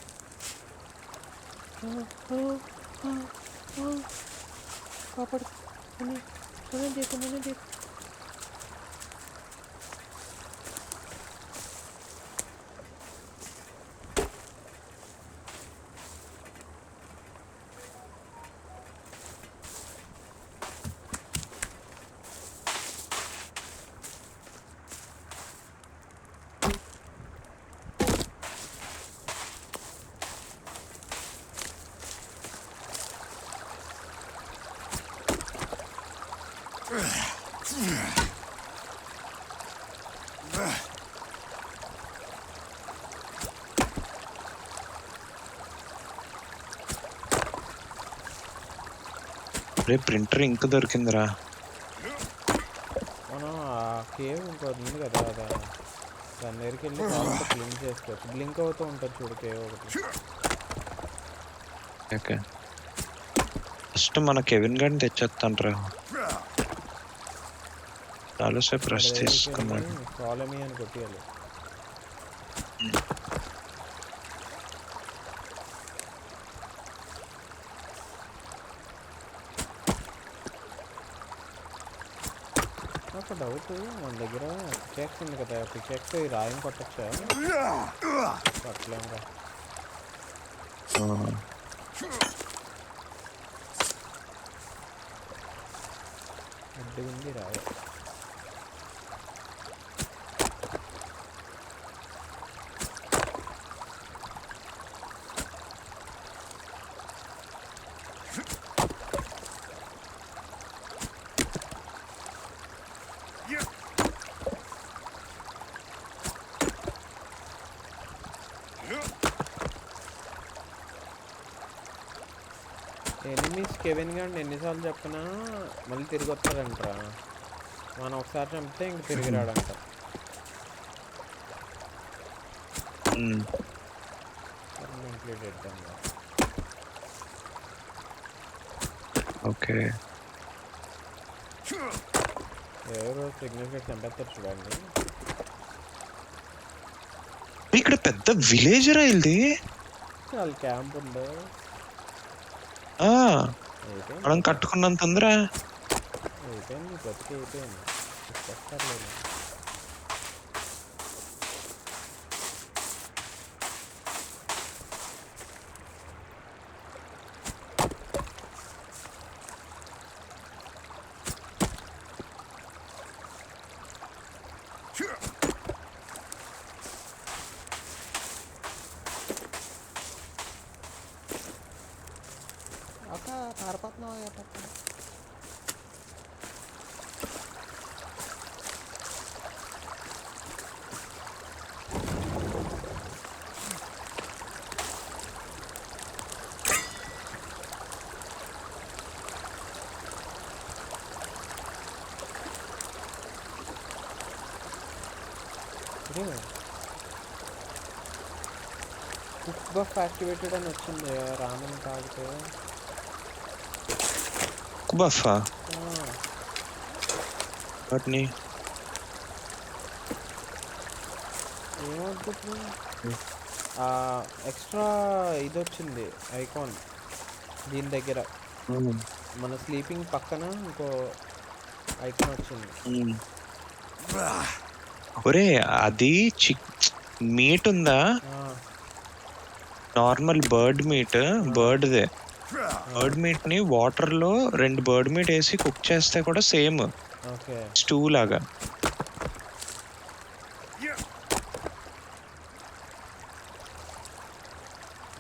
కాపాడు, నేను చెప్పు. రే ప్రింటర్ ఇంక్ దొరికిందిరా. మనం ఆ కేవ్ ఇంకోటి ఉంది కదా, అదా దాని దగ్గరికి వెళ్ళి కావాలంటే బ్లింక్ చేసుకోవచ్చు. బ్లింక్ అవుతూ ఉంటుంది చూడు కేవ్ ఒకటి. ఓకే ఫస్ట్ మన కెవిన్ గారిని తెచ్చేస్తాంట్రా. చాలాసేపు వాడి రెస్ట్ దగ్గరికి తీసుకున్నాడు. వెళ్ళి ఫాలో మీ అని కొట్టియాలి. ఒక డౌట్, మన దగ్గర పికాక్స్ ఉంది కదా, పికాక్స్ ఈ రాయం కొట్టచ్చా? కొట్టలేమురా. అడ్డు ఉంది రాయ. ఎనిమిస్ కెవిన్ గారిని ఎన్నిసార్లు చెప్పినా మళ్ళీ తిరిగి వస్తాడంటరా. మనం ఒకసారి చంపితే ఇంక తిరిగి రాడంట. ఓకే ఎవరో సిగ్నిఫికెంట్ చంపేస్తారు చూడండి. ఇక్కడ పెద్ద విలేజరా ఇది. వాళ్ళ క్యాంప్ ఉందో మనం కట్టుకున్నంత ఉందిరా. అయిపోయింది, బతికి అయిపోయింది. చెప్పలేదు. అక్క పారిపోతున్నావు పక్క. కుక్ బఫ్ యాక్టివేటెడ్ అని వచ్చింది రామన్ తాగితే. బఫా వాటిని ఏమవుతుంది, ఎక్స్ట్రా ఇది వచ్చింది ఐకాన్ దీని దగ్గర. మన స్లీపింగ్ పక్కన ఇంకో ఐకాన్ వచ్చింది. ఒరే అది మీట్ ఉందా? నార్మల్ బర్డ్ మీట్, బర్డ్దే. బర్డ్ మీట్ ని వాటర్ లో 2 బర్డ్ మీట్ వేసి కుక్ చేస్తే కూడా సేమ్ స్టూ లాగా.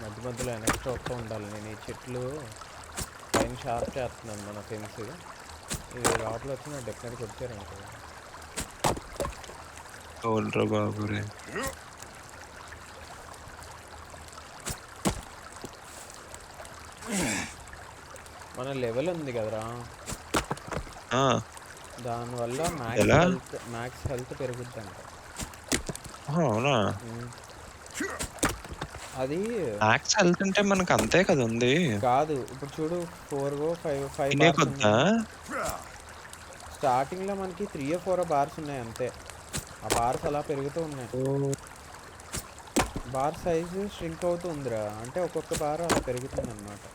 మధ్య మధ్యలో వెనక్కి చూస్తూ ఉండాలి. నేను ఈ చెట్లు పైన షార్ప్ చేస్తున్నాను మన ఫెన్స్. ఇది లోపల వచ్చి నా డెఫినెట్గా వచ్చారనుకో. అవునరా బాబు రే. మన లెవెల్ ఉంది కదరా, దానివల్ల మ్యాక్స్ హెల్త్ పెరుగుద్ది అంట. అవునా? అది మ్యాక్స్ హెల్త్ అంటే మనకు అంతే కదా ఉంది. కాదు, ఇప్పుడు చూడు 4 స్టార్టింగ్ లో మనకి 3 or 4 బార్స్ ఉన్నాయి అంతే. ఆ బార్స్ అలా పెరుగుతూ ఉన్నాయి. బార్ సైజు ష్రింక్ అవుతుందిరా, అంటే ఒక్కొక్క బార్ అలా పెరుగుతుంది అన్నమాట.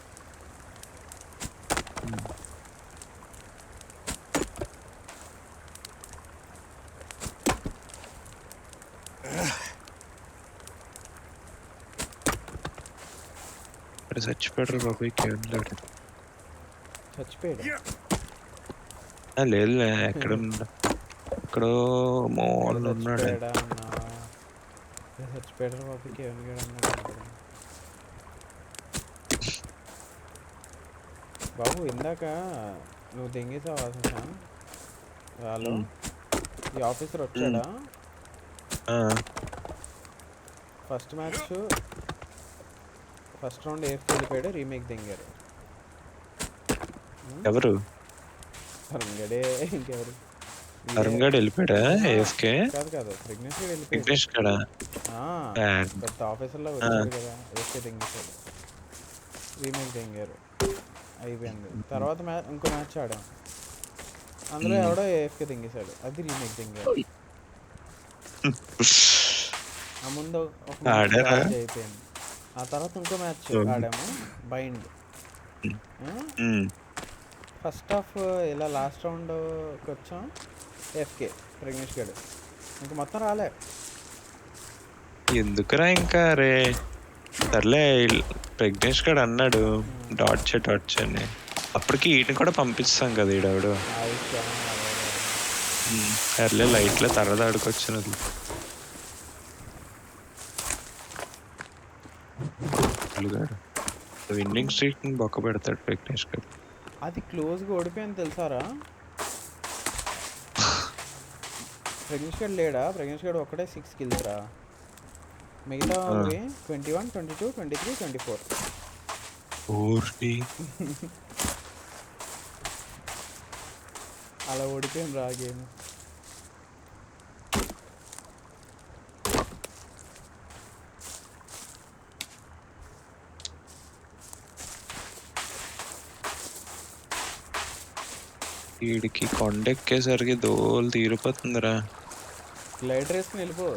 చచ్చిపోయాడు బాబు. చచ్చిపోయాడు లేదు, ఎక్కడ ఎక్కడో మోన్ ఉన్నాడు. చచ్చిపోయాడు బాబు. బాబు ఇందాక నువ్వు దింగేసావు అసలు. హలో, ఈ ఆఫీసర్ వచ్చాడా? ఫస్ట్ మ్యాచ్ ఫస్ట్ రౌండ్ ఏఫ్కి వెళ్ళిపోయాడు, రీమేక్ దింగారు. ఎవరు తరుణ్ గడే ఇంకెవరు వీడే. అరుణ్ గడ్ వెళ్ళిపోయాడా ఆహా, ఏఎఫ్కే కాదు కాదు ప్రెగ్నెన్సీ వెళ్ళిపోయాడు. విఘ్నేష్ గడా ఆ, బ్యాడ్. పెద్ద ఆఫీసర్లో వచ్చాడు కదా, వేస్తే తెంగేశాడు. రీమేక్ తెంగారు, అయిపోయింది. తర్వాత ఇంకో మ్యాచ్ ఆడాం, అందులో ఎవడో ఏఎఫ్కే తెంగేశాడు, అది రీమేక్ తెంగారు. ఆ ముందు ఒక మ్యాచ్ ఆడారా? మ్యాచ్ అయిపోయింది. ఆ తర్వాత ఇంకో మ్యాచ్ ఆడాము, బైండ్. ఫస్ట్ హాఫ్ ఇలా లాస్ట్ రౌండ్కి వచ్చాం, ఎఫ్కే ప్రెగ్నెన్స్ గడు ఇంక మొత్తం రాలే. ఎందుకురా ఇంకా రే సర్లే ప్రజ్ఞేష్ గడు అన్నాడు డాట్ అని, అప్పటికి ఈయన కూడా పంపిస్తాం కదా ఈడవిడు. సర్లే లైట్లో తర్వాత ఆడుకొచ్చినది. విన్నింగ్ స్ట్రీక్ బొక్క పెడతాడు ప్రజ్ఞేష్ గడు. అది క్లోజ్గా ఓడిపోయింది తెలుసారా. ప్రెగ్నెన్స్ గడు లేడా, ప్రెగ్నెన్స్ గడు ఒక్కడే 6 kills రా, మిగతా 21, 22, 23, 24. అలా ఓడిపోయాం రా గేమ్. వీడికి కొండెక్కేసరికి దోలు తీరిపోతుందిరా. గ్లైడర్ వేసుకుని వెళ్ళిపో.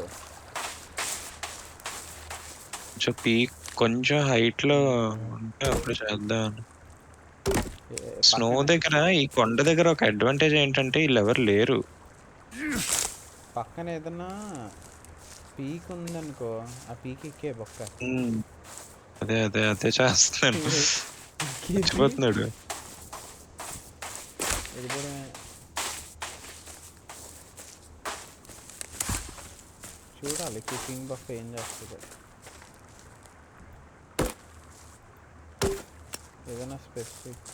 కొంచెం పీక్ కొంచెం హైట్ లో ఉంటే అప్పుడు చేద్దాం. స్నో దగ్గర ఈ కొండ దగ్గర ఒక అడ్వాంటేజ్ ఏంటంటే వీళ్ళు ఎవరు లేరు. పక్కన ఏదన్నా పీక్ ఉందనుకో, ఆ పీక్ ఎక్కే బొక్క. అదే అదే అదే చేస్తున్నాను. మర్చిపోతున్నాడు. చూడాలి కుకింగ్ బఫ్ ఏం చేస్తుంది. ఏదైనా స్పెసిఫిక్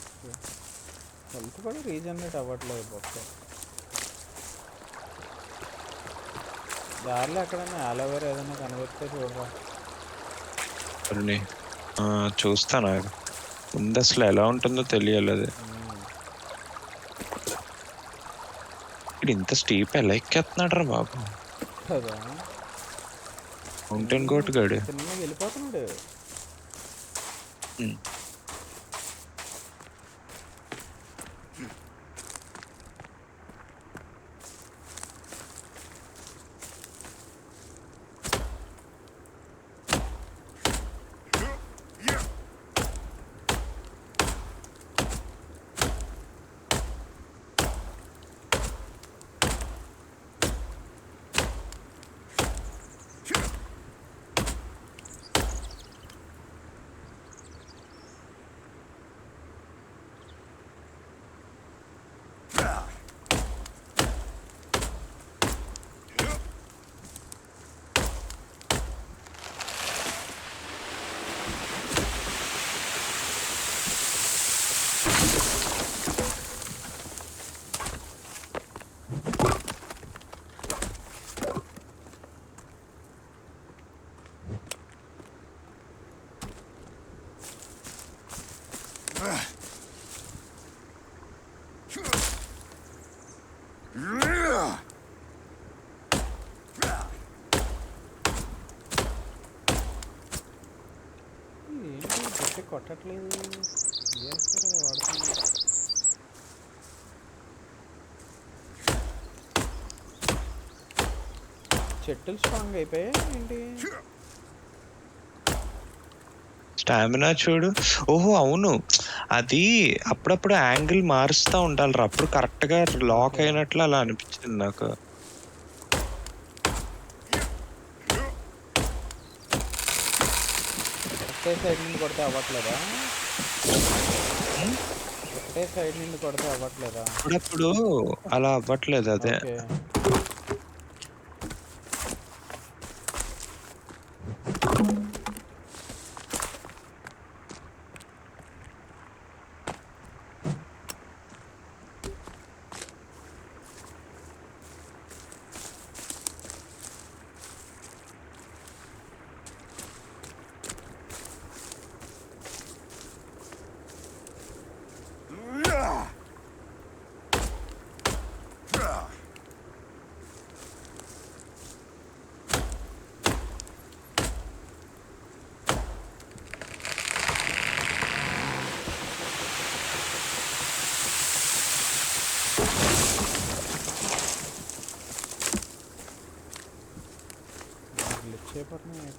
హెల్త్ కూడా రీజనరేట్ అవ్వట్లేదు బొక్క. దారిలో ఎక్కడైనా అలోవేరా ఏదైనా కనబడితే చూడరా. చూస్తాను ముందు అసలు ఎలా ఉంటుందో తెలియాలి. అది ఇక్కడ ఇంత స్టీప్ ఎలా ఎక్కేస్తున్నాడు రా బాబు కదా. మౌంటైన్ గోట్ గాడు చిన్నగా వెళ్ళిపోతున్నాడు. కొట్టట్లేదు, వాడుతుంది. చెట్టులు స్ట్రాంగ్ అయిపోయాయి ఏంటి. స్టామినా చూడు. ఓహో అవును, అది అప్పుడప్పుడు యాంగిల్ మారుస్తూ ఉండాలి. అప్పుడు కరెక్ట్ గా లాక్ అయినట్లు అలా అనిపించింది నాకు. ఒకటే సైడ్ నుండి కొడితే అవ్వట్లేదా, ఒకటే సైడ్ నుండి కొడితే అవ్వట్లేదా. అప్పుడప్పుడు అలా అవ్వట్లేదు. అదే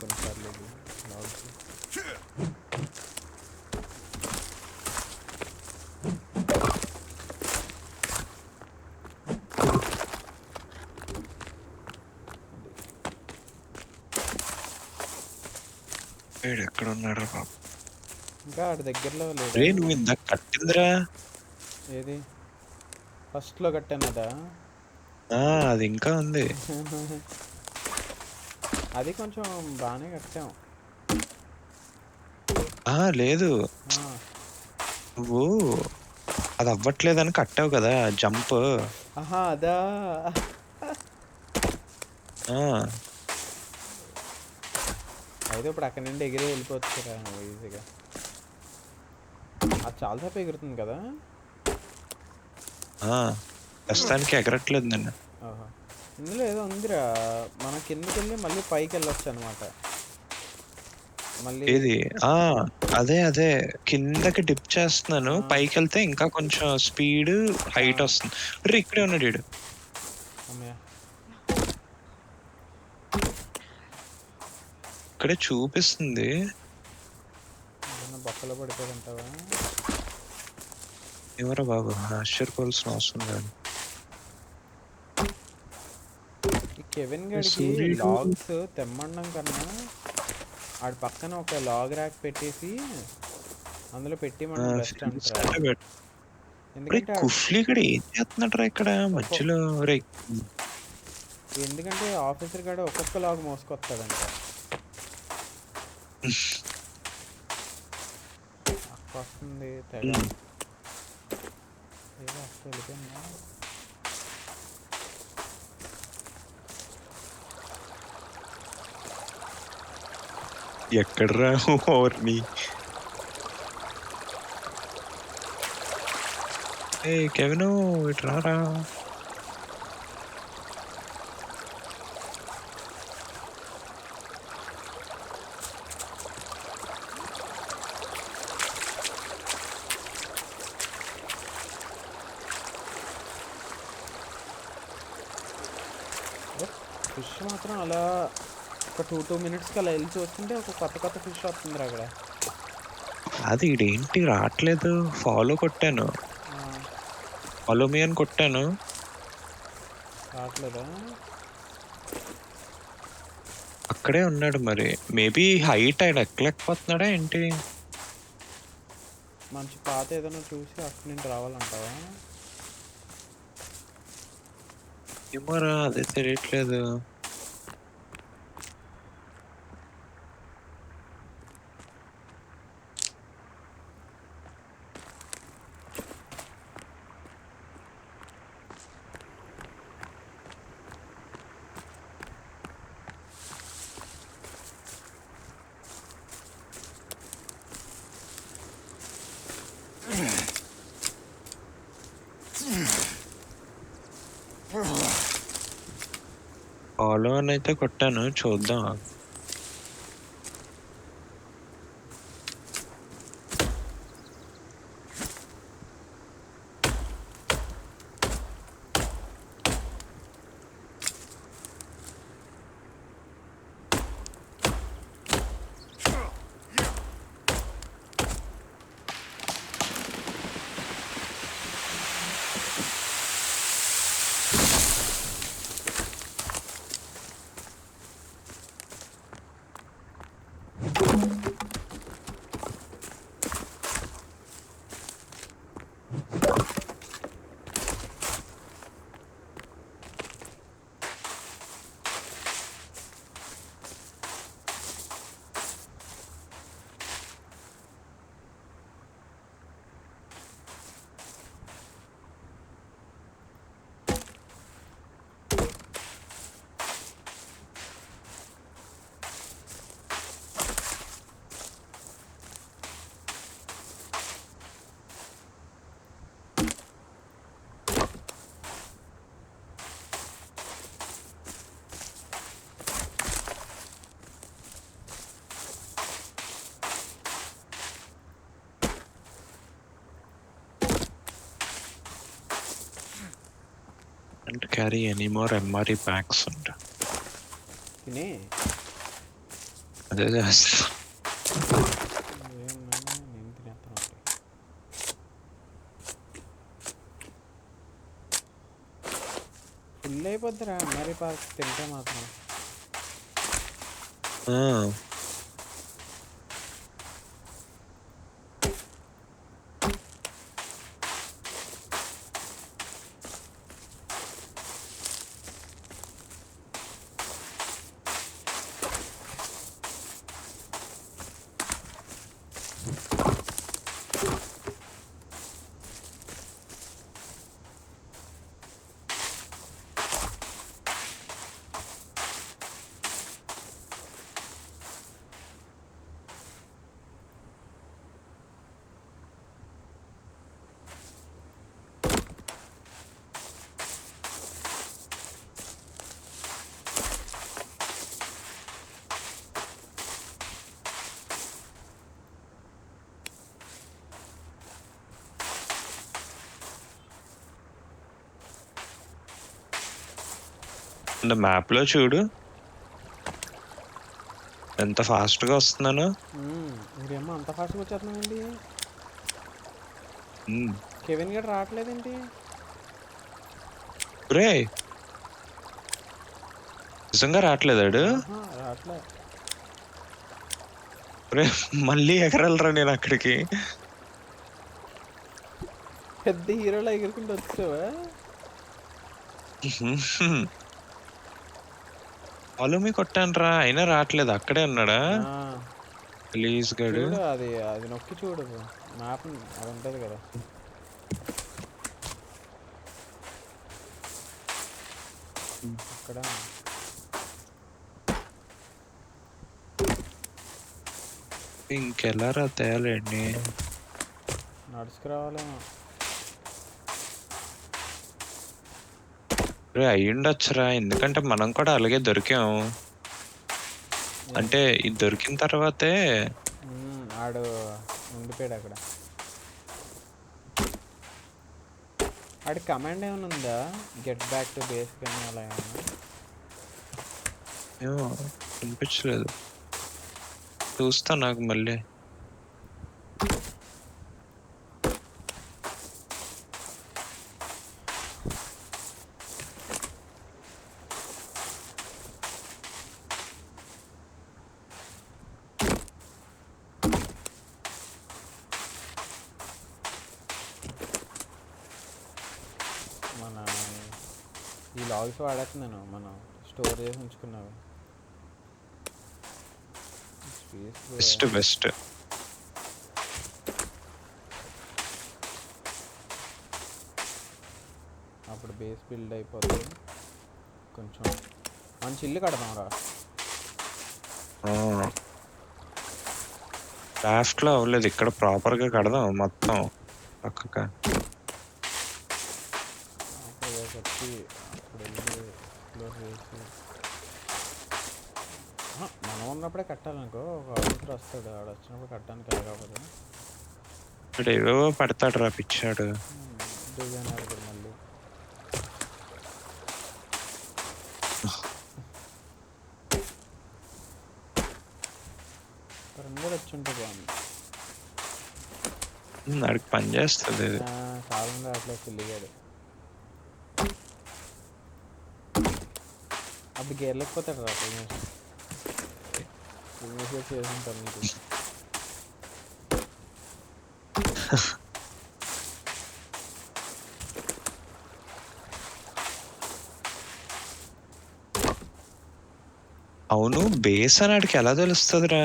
కొన్నిసార్లు ఇది లాగ్స్. వీడు ఎక్కడ ఉన్నాడు బాబు? ఇంకా ఆడి దగ్గరలో లేదు. రే నువ్వు ఇందాక కట్టిందిరా. ఏది ఫస్ట్లో కట్టానదా? అది ఇంకా ఉంది. అది కొంచెం బాగానే కట్టాం. లేదు ఆ, నువ్వు అది అవ్వట్లేదని కట్టావు కదా జంప్. ఆహా అదా. అయితే ఇప్పుడు అక్కడి నుండి ఎగిరి వెళ్ళిపోవచ్చు కదా ఈజీగా. అది చాలాసేపు ఎగురుతుంది కదా. ప్రస్తుతానికి ఎగరట్లేదు నన్ను. ఓహో, ఇందులో ఏదో ఉందిరా, మన కిందకి వెళ్ళి మళ్ళీ పైకి వెళ్ళొచ్చు అనమాట. మళ్ళీ ఏది అదే కిందకి డిప్ చేస్తున్నాను, పైకి వెళ్తే ఇంకా కొంచెం స్పీడ్ హైట్ వస్తుంది. రే ఇక్కడే ఉన్నాడు వీడు. అమ్మయ్య, ఇక్కడే చూపిస్తుంది. ఏమన్నా బొక్కలో పడిపోతుంటావా? ఎవరా బాబు, ఆశ్చర్యపోవాల్సిన అవసరం లేదు. ఈ కెవిన్ గడికి సూర్యుడు. లాగ్స్ తెమ్మండం కన్నా ఆడి పక్కన ఒక లాగ్ ర్యాక్ పెట్టేసి అందులో పెట్టి మనం బెస్ట్ అంటారా. ఎందుకంటే కుఫ్లీ ఇక్కడ ఏం చేస్తున్నాడు ఇక్కడ మధ్యలో? రే ఎందుకంటే ఆఫీసర్ గడ ఒక్కొక్క లాగ్ మోసుకొస్తాడంట. అక్క వస్తుంది తెగ. ఏదో అక్క వెళ్ళిపోయిందా? ఎక్కడరా ఓర్ని? ఏ కెవిన్ ఇటు రారా. ఫిష్ మాత్రం అలా ఒక 2 minutesకి అలా వెళ్ళి చూస్తుంటే ఒక కొత్త ఫిష్ వస్తుంది అక్కడ. అది ఇదేంటి రావట్లేదు? ఫాలో కొట్టాను, ఫాలో మీ అని కొట్టాను, రావట్లేదా? అక్కడే ఉన్నాడు. మరి మేబీ హైట్ ఆయన ఎక్కలేకపోతున్నాడా ఏంటి? మంచి పాత ఏదైనా చూసి అక్కడి నుండి రావాలంటావా? ఏమోరా అదే తెలియట్లేదు. ఫాలో అని అయితే కొట్టాను, చూద్దాం. Carry any more MRE packs? తిని అదే చేస్తా. ఏమన్నా నేను తినేస్తాను ఒకటి. ఫుల్ అయిపోద్దిరా మరి పార్క్ తింటే మాత్రం. ఆ, మ్యాప్ లో చూడు ఎంత ఫాస్ట్ గా వస్తున్నాను. ఇదేమో అంత ఫాస్ట్గా వచ్చేస్తున్నామండి. ఉమ్. కెవిన్ గడ్ రావట్లేదేంటి? రే నిజంగా రావట్లేదాడు. రావట్లే. రే మళ్ళీ ఎగరలరా నేను అక్కడికి. పెద్ద హీరోలో ఎగురుకుంటూ వచ్చావా? ఫాలో మీ కొట్టాను రా, అయినా రావట్లేదు. అక్కడే ఉన్నాడా ఆ, ప్లీజ్ గడు. చూడు అది అది నొక్కి చూడు మ్యాప్. అది ఉంటుంది కదా. అక్కడ ఇంకెలా రా తేలండి. నడుచుకురావాలేమో. రే అయ్యుండొచ్చురా, ఎందుకంటే మనం కూడా అలాగే దొరికాం. అంటే ఇది దొరికిన తర్వాతే ఆడు ఉండిపోయాడు అక్కడ. ఆడి కమాండ్ ఏమైనా ఉందా? గెట్ బ్యాక్ టు బేస్ కానీ అలా ఏమన్నా? ఏమో అనిపించలేదు. చూస్తా నాకు మళ్ళీ. మన ఈ లాగ్స్ వాడేస్తున్నాను మనం స్టోర్ చేసి ఉంచుకున్నావు. Best best. అప్పుడు బేస్ బిల్డ్ అయిపోతుంది. కొంచెం మంచి ఇల్లు కడదాం రా. క్రాఫ్ట్ లో అవ్వలేదు, ఇక్కడ ప్రాపర్ గా కడదాం మొత్తం పక్కగా. అప్పుడు వచ్చి అప్పుడు వెళ్ళి ఎక్స్ప్లోర్ చేసి మనం ఉన్నప్పుడే కట్టాలనుకో. ఒక ఆఫీసర్ వస్తాడు, ఆడు వచ్చినప్పుడు కట్టడానికి కాకపోతే ఇక్కడ ఏవేవో పడతాడు రా పిచ్చాడు. డిజైనర్ కూడా మళ్ళీ రెండు వచ్చి ఉంటే బాగుంది. అడికి పని చేస్తుంది ఇది. కాలం రావట్లేదు పిల్లిగాడు. అప్పుడు గేర్లేకపోతాడు రా చేసి ఉంటాను నీకు. అవును, బేస్ అని ఆడికి ఎలా తెలుస్తుందిరా?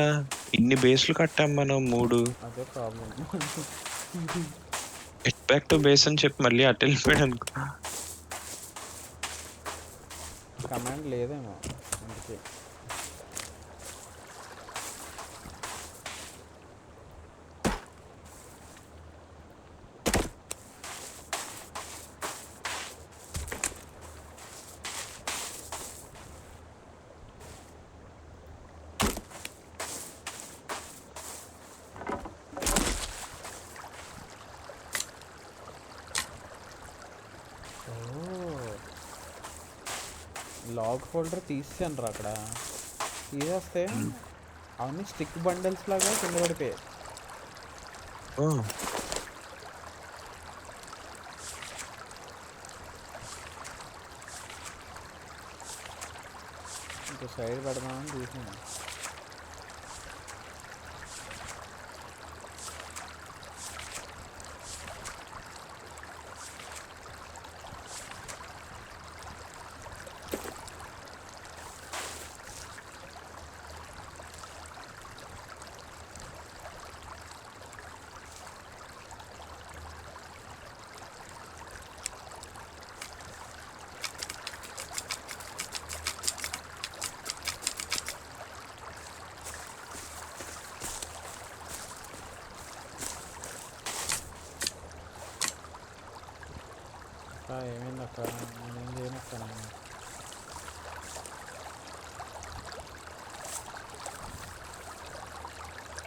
ఇన్ని బేస్లు కట్టాం మనం 3. అదే problem. Get back to base అని చెప్పి మళ్ళీ అటు వెళ్ళిపోయాడు అనుకో. కమాండ్ లేదేమో అందుకే. లాగ్ ఫోల్డర్ తీసాను రా అక్కడ. తీసేస్తే అవన్నీ స్టిక్ బండల్స్ లాగా కింద పడిపోయాయి. ఓ ఇంకో సైడ్ పెడదామని చూసాను. అక్క ఏమైంది అక్క? నేనేం చేయను అక్క. నేను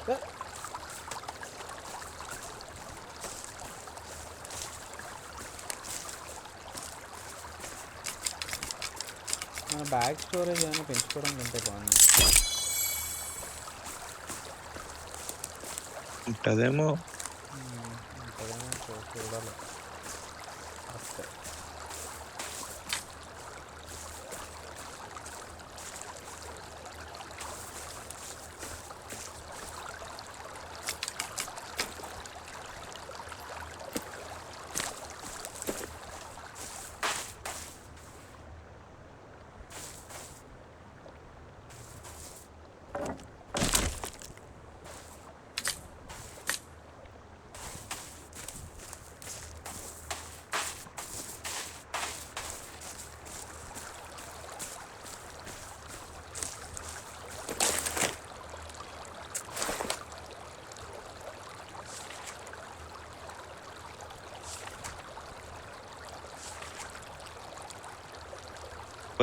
ఏ! మన బ్యాగ్ స్టోరేజ్ ఏమైనా పెంచుకోవడం ఉంటే బాగుంది. ఉంటదేమో. ఉంటుందేమో చూడాలి. వస్తే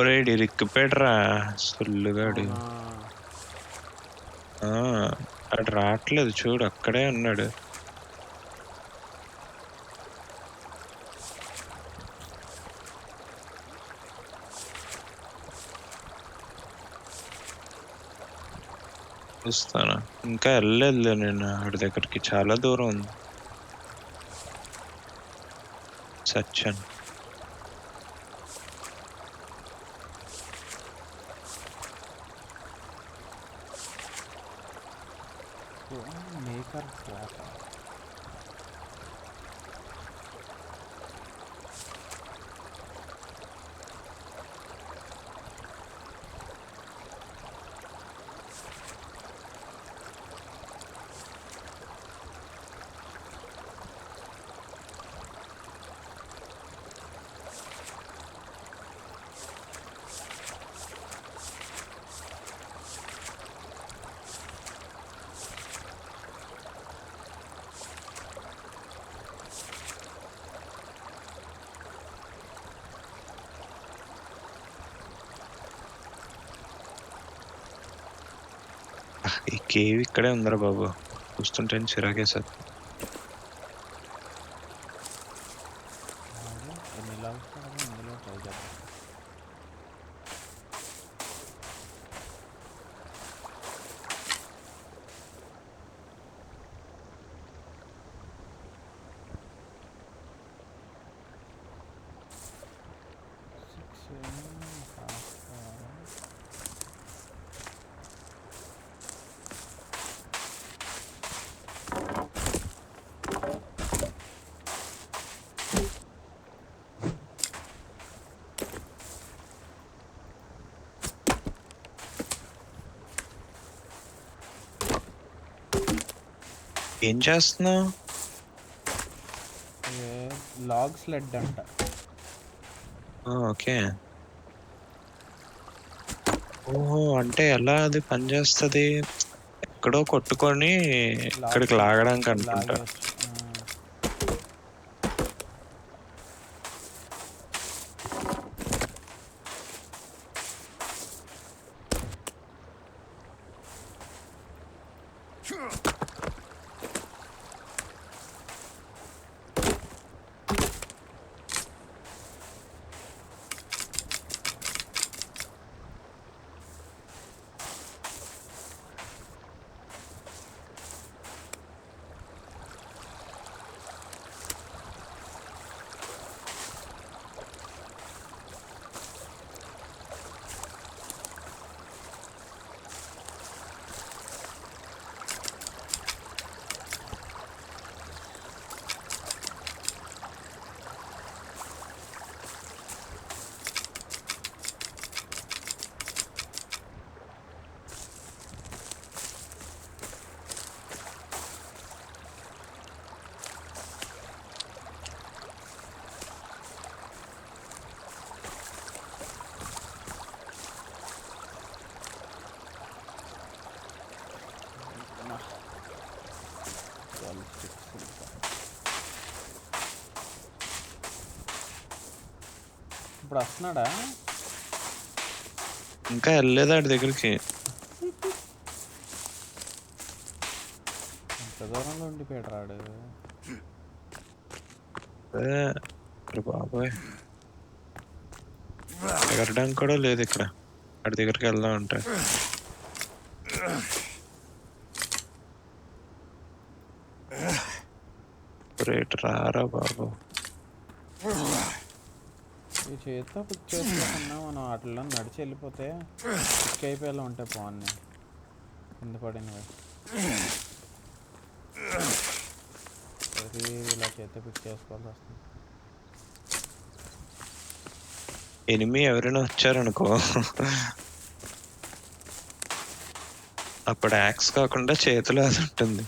ఒరేయ్ ఇరిక్కిపోయాడురా సుల్లుగాడు. అవునా? ఆ, ఆడు రావట్లేదు చూడు, అక్కడే ఉన్నాడు. చూస్తాను, ఇంకా వెళ్ళలేదు నేను ఆడి దగ్గరికి, చాలా దూరం ఉంది. సత్యన్ మేకర్ స్లాప్. ఈ కేవ్ ఇక్కడే ఉందరా బాబు, చూస్తుంటే చిరాకేసారు. ఎన్ని లాగ్స్ ఇందులో ట్రై చేద్దాం. ఏం చేస్తున్నావు? లాగ్ స్లెడ్ అంట. ఓకే. ఓహో, అంటే ఎలా అది పనిచేస్తుంది? ఎక్కడో కొట్టుకొని ఇక్కడికి లాగడానికి అనుకుంటా. ఇప్పుడు వస్తున్నాడా? ఇంకా వెళ్ళలేదు ఆడి దగ్గరికి. ఎంత దూరంలో ఉండిపోయాడు రాడు. బాబోయ్, ఎగరడానికి కూడా లేదు ఇక్కడ. వాడి దగ్గరికి వెళ్దాం అంటే రేట్ రారా బాబు. ఈ చేతితో పిక్ చేసుకోకుండా మనం వాటిల్లో నడిచి వెళ్ళిపోతే పిక్ అయిపోయేలా ఉంటాయి పాన్ని కింద పడినవి. అది ఇలా చేతితో పిక్ చేసుకోవాల్సి వస్తుంది. ఎనిమి ఎవరైనా వచ్చారనుకో, అప్పుడు యాక్స్ కాకుండా చేతిలో అది ఉంటుంది.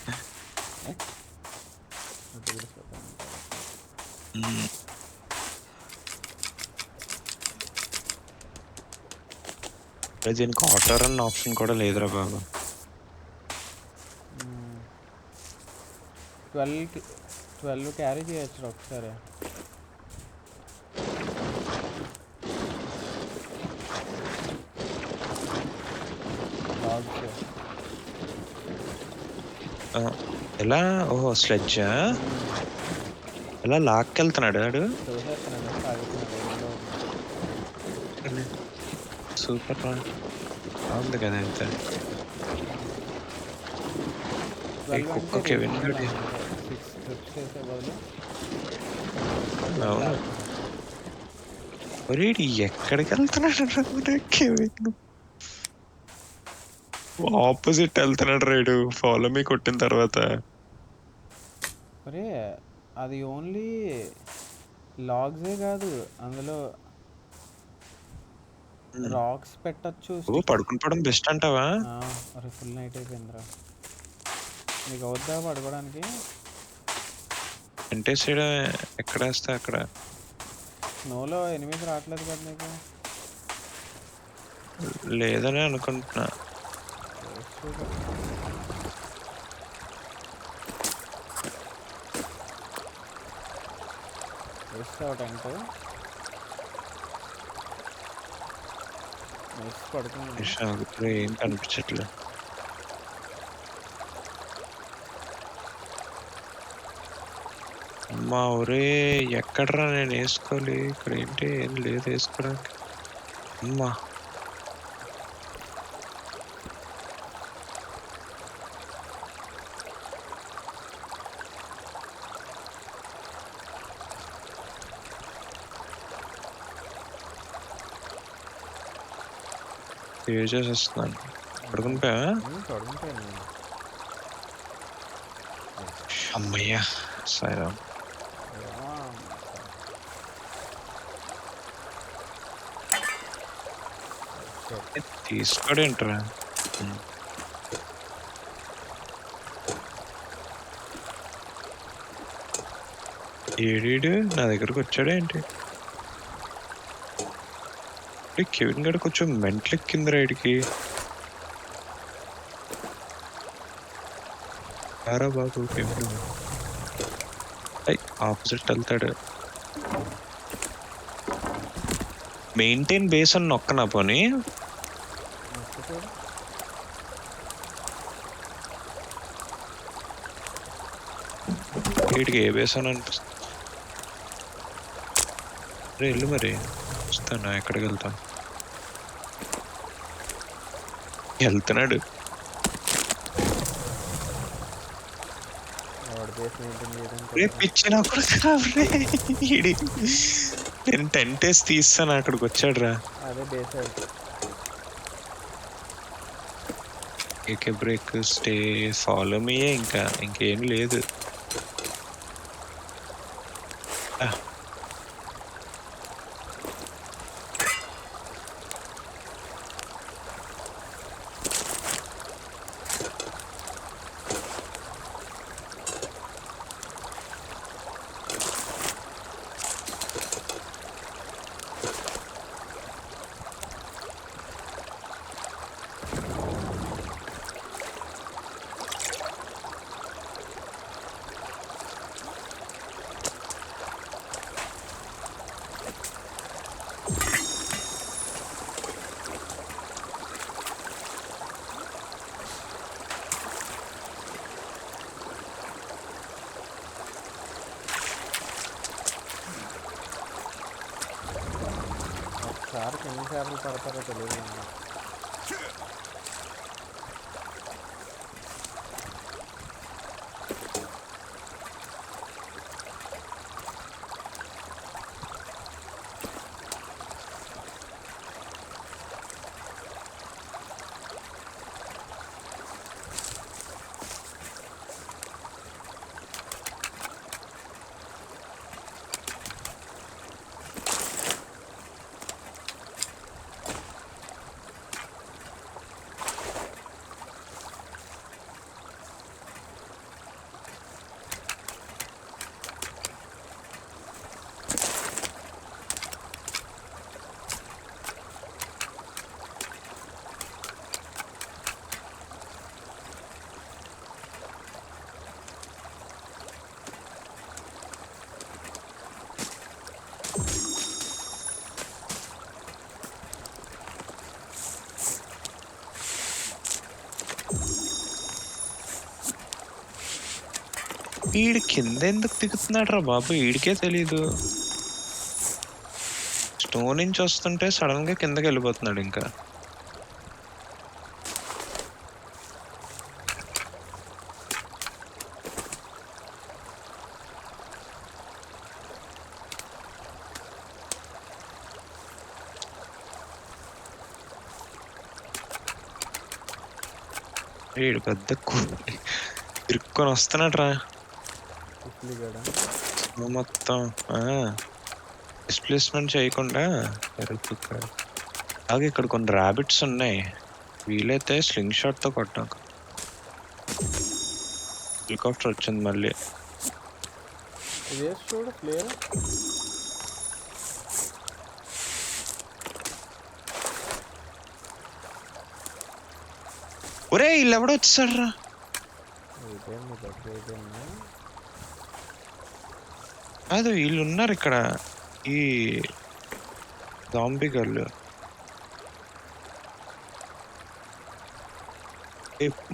దీనికి ఆటో రన్ ఆప్షన్ కూడా లేదురా బాబు. 12 క్యారీ చేయొచ్చు ఒకసారి. ఎలా? ఓహో, స్లెడ్జా? ఎలా లాక్కెళ్తున్నాడు వాడు? సూపర్ బాగుంది కదా. ఎంత కుక్కకి విన్నాడు. అవును, ఒరేడి ఎక్కడికి వెళ్తున్నాడు? కెవిన్ ఆపోజిట్ వెళ్తున్నాడు రైడు. ఫాలో మీ కొట్టిన తర్వాత. అరే అది ఓన్లీ లాగ్సే కాదు, అందులో రాక్స్ పెట్టచ్చు. పడుకుని పడడం బెస్ట్ అంటావా? అరే ఫుల్ నైట్ అయిపోయిందిరా. నీకు అవుద్దా పడుకోవడానికి? అంటే సైడ్ ఎక్కడ వేస్తా అక్కడ. స్నోలో ఎనిమిది రావట్లేదు కదా నీకు? లేదని అనుకుంటున్నా. వేస్తావు టెంట్? పడుకున్నా ఏం కనిపించట్లేదు. అమ్మా ఊరే, ఎక్కడరా నేను వేసుకోవాలి? ఇక్కడ ఏంటి ఏం లేదు వేసుకోవడానికి. అమ్మా సేవ్ చేసేస్తున్నాను. పడుకుంటావా? అమ్మయ్యా సాయిరా. తీసుకోడేంట్రా? ఏడీడు నా దగ్గరకు వచ్చాడేంటి? కెవిన్ గడ కొంచెం మెంటల్ ఎక్కింది రైడ్కి. రారా బాబు, ఆపోజిట్ వెళ్తాడు. మెయింటైన్ బేస్ అని నొక్కనా పోనీ? వీటికి ఏ బేస్ అని అనిపిస్తుంది. రే వెళ్ళు మరి, వస్తాను. ఎక్కడికి వెళ్తాను? వెళ్తున్నాడు. రేపు ఇచ్చిన నేను టెంట్ వేసి తీస్తాను. అక్కడికి వచ్చాడు రా. ఏకే బ్రేక్ స్టే ఫాలో మీయే, ఇంకేం లేదు. చేపలు పడతారో తెలియదు. వీడి కింద ఎందుకు దిగుతున్నాడు రా బాబు, వీడికే తెలీదు. స్టోన్ నుంచి వస్తుంటే సడన్ గా కిందకి వెళ్ళిపోతున్నాడు ఇంకా. వీడు పెద్ద ఇరుక్కొని వస్తున్నాడు రా మొత్తం. డిస్ప్లేస్మెంట్ చేయకుండా అలాగే ఇక్కడ కొన్ని ర్యాబిట్స్ ఉన్నాయి, వీలైతే స్లింగ్ షాట్ తో కొట్టాక. హెలికాప్టర్ వచ్చింది మళ్ళీ. ఒరే వీళ్ళెవడో వచ్చేసాడు రా. కాదు వీళ్ళు ఉన్నారు ఇక్కడ, ఈ జాంబీ గర్ల్.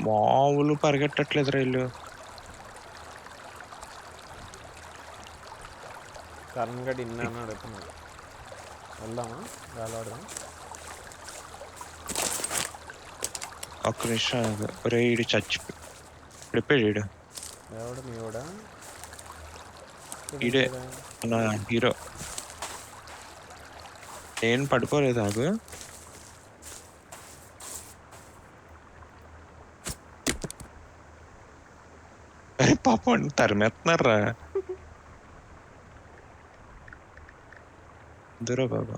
మామూలు పరిగెట్టట్లేదు రా వీళ్ళు. కరణ్ గడ్ ఇన్నా అడుగుతున్నాడు, వెళ్దామా వేలాడదాం? ఒక్క నిమిషం. ఒరే ఈడు చచ్చిపోయాడు. ఎవడు మీవాడా? ఈడే నా హీరో. నేను పడిపోలేదు ఆగు. అరే పాపం తరిమేస్తున్నారా దూరా బాబు.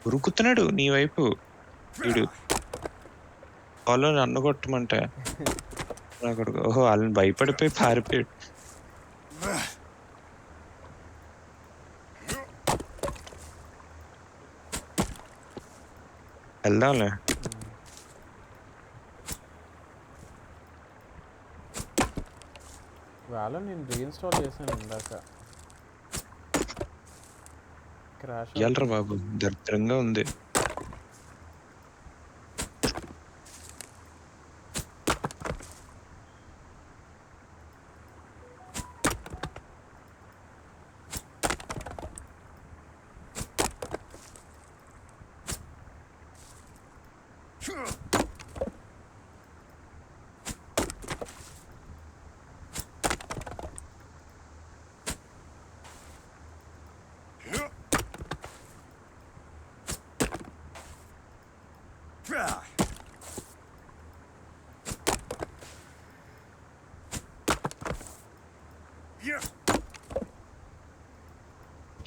ఉరుకుతున్నాడు నీ వైపు వీడు. వాళ్ళు నన్ను కొట్టమంటే ఓహో వాళ్ళని భయపడిపోయి పారిపోయాడు. వెళ్దాంలే. వాళ్ళ నేను రీఇన్స్టాల్ చేశాను ఇందాక. క్రాష్ వెళ్ళరా బాబు, దరిద్రంగా ఉంది.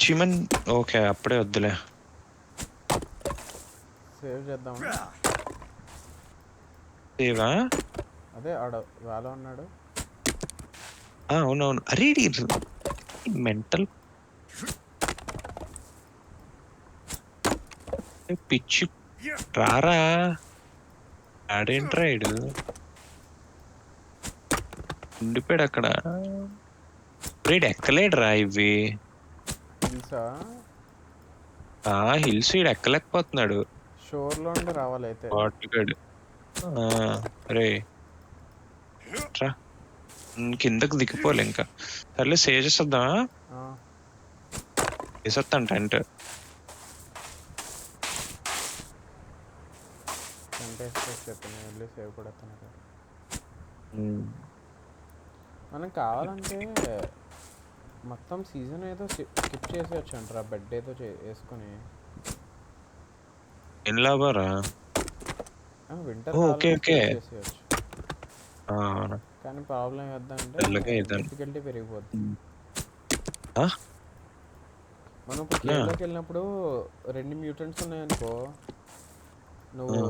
చీమన్ ఓకే అప్పుడే వద్దులే. సేవ్ చేద్దామా? సేవా? అదే ఆడ వేళ ఉన్నాడు. అవునవును. అరే మెంటల్ పిచ్చి రారా. ఆడేంట్రా ఇడు ఉండిపోయాడు అక్కడ. రేడు ఎక్కలేడురా ఇవి హిల్స్. ఈడు ఎక్కలేకపోతున్నాడు. షోర్ లో ఉండి రావాలి అయితే. రే కిందకు దిగిపోలే ఇంకా. సర్లే సేవ్ చేసేద్దామా? వేసేస్తాను టెంట్. చెప్పిన వెళ్ళి సేవ్ కూడా కదా. ఉమ్. మనం కావాలంటే మొత్తం సీజన్ ఏదో స్కిప్ చేసేయచ్చు అంటారా, బెడ్ ఏదో వేసుకొని. ఏం లాభారా? Winter okay okay. చేసేయచ్చు. కానీ ప్రాబ్లం ఏదంటే డిఫికల్టీ పెరిగిపోద్ది. మనం ఇప్పుడు కేవ్లోకి వెళ్ళినప్పుడు 2 మ్యూటెంట్స్ ఉన్నాయనుకో, నువ్వు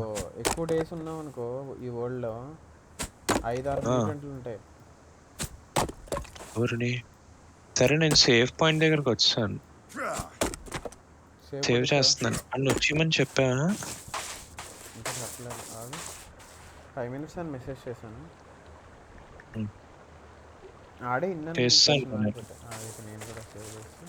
ఎక్కువ డేస్ ఉన్నావు అనుకో ఈ వరల్డ్లో 5-6 మ్యూటెంట్లు ఉంటాయి. సరే నేను సేవ్ పాయింట్ దగ్గరకు వచ్చాను, సేవ్ చేస్తున్నాను. అన్న వచ్చేయమని చెప్పా. ఇంకా చెప్పలేదు. 5 minutes అని మెసేజ్ చేశాను. ఆడే ఇన్నాను చేస్తాను. నేను కూడా సేవ్ చేసి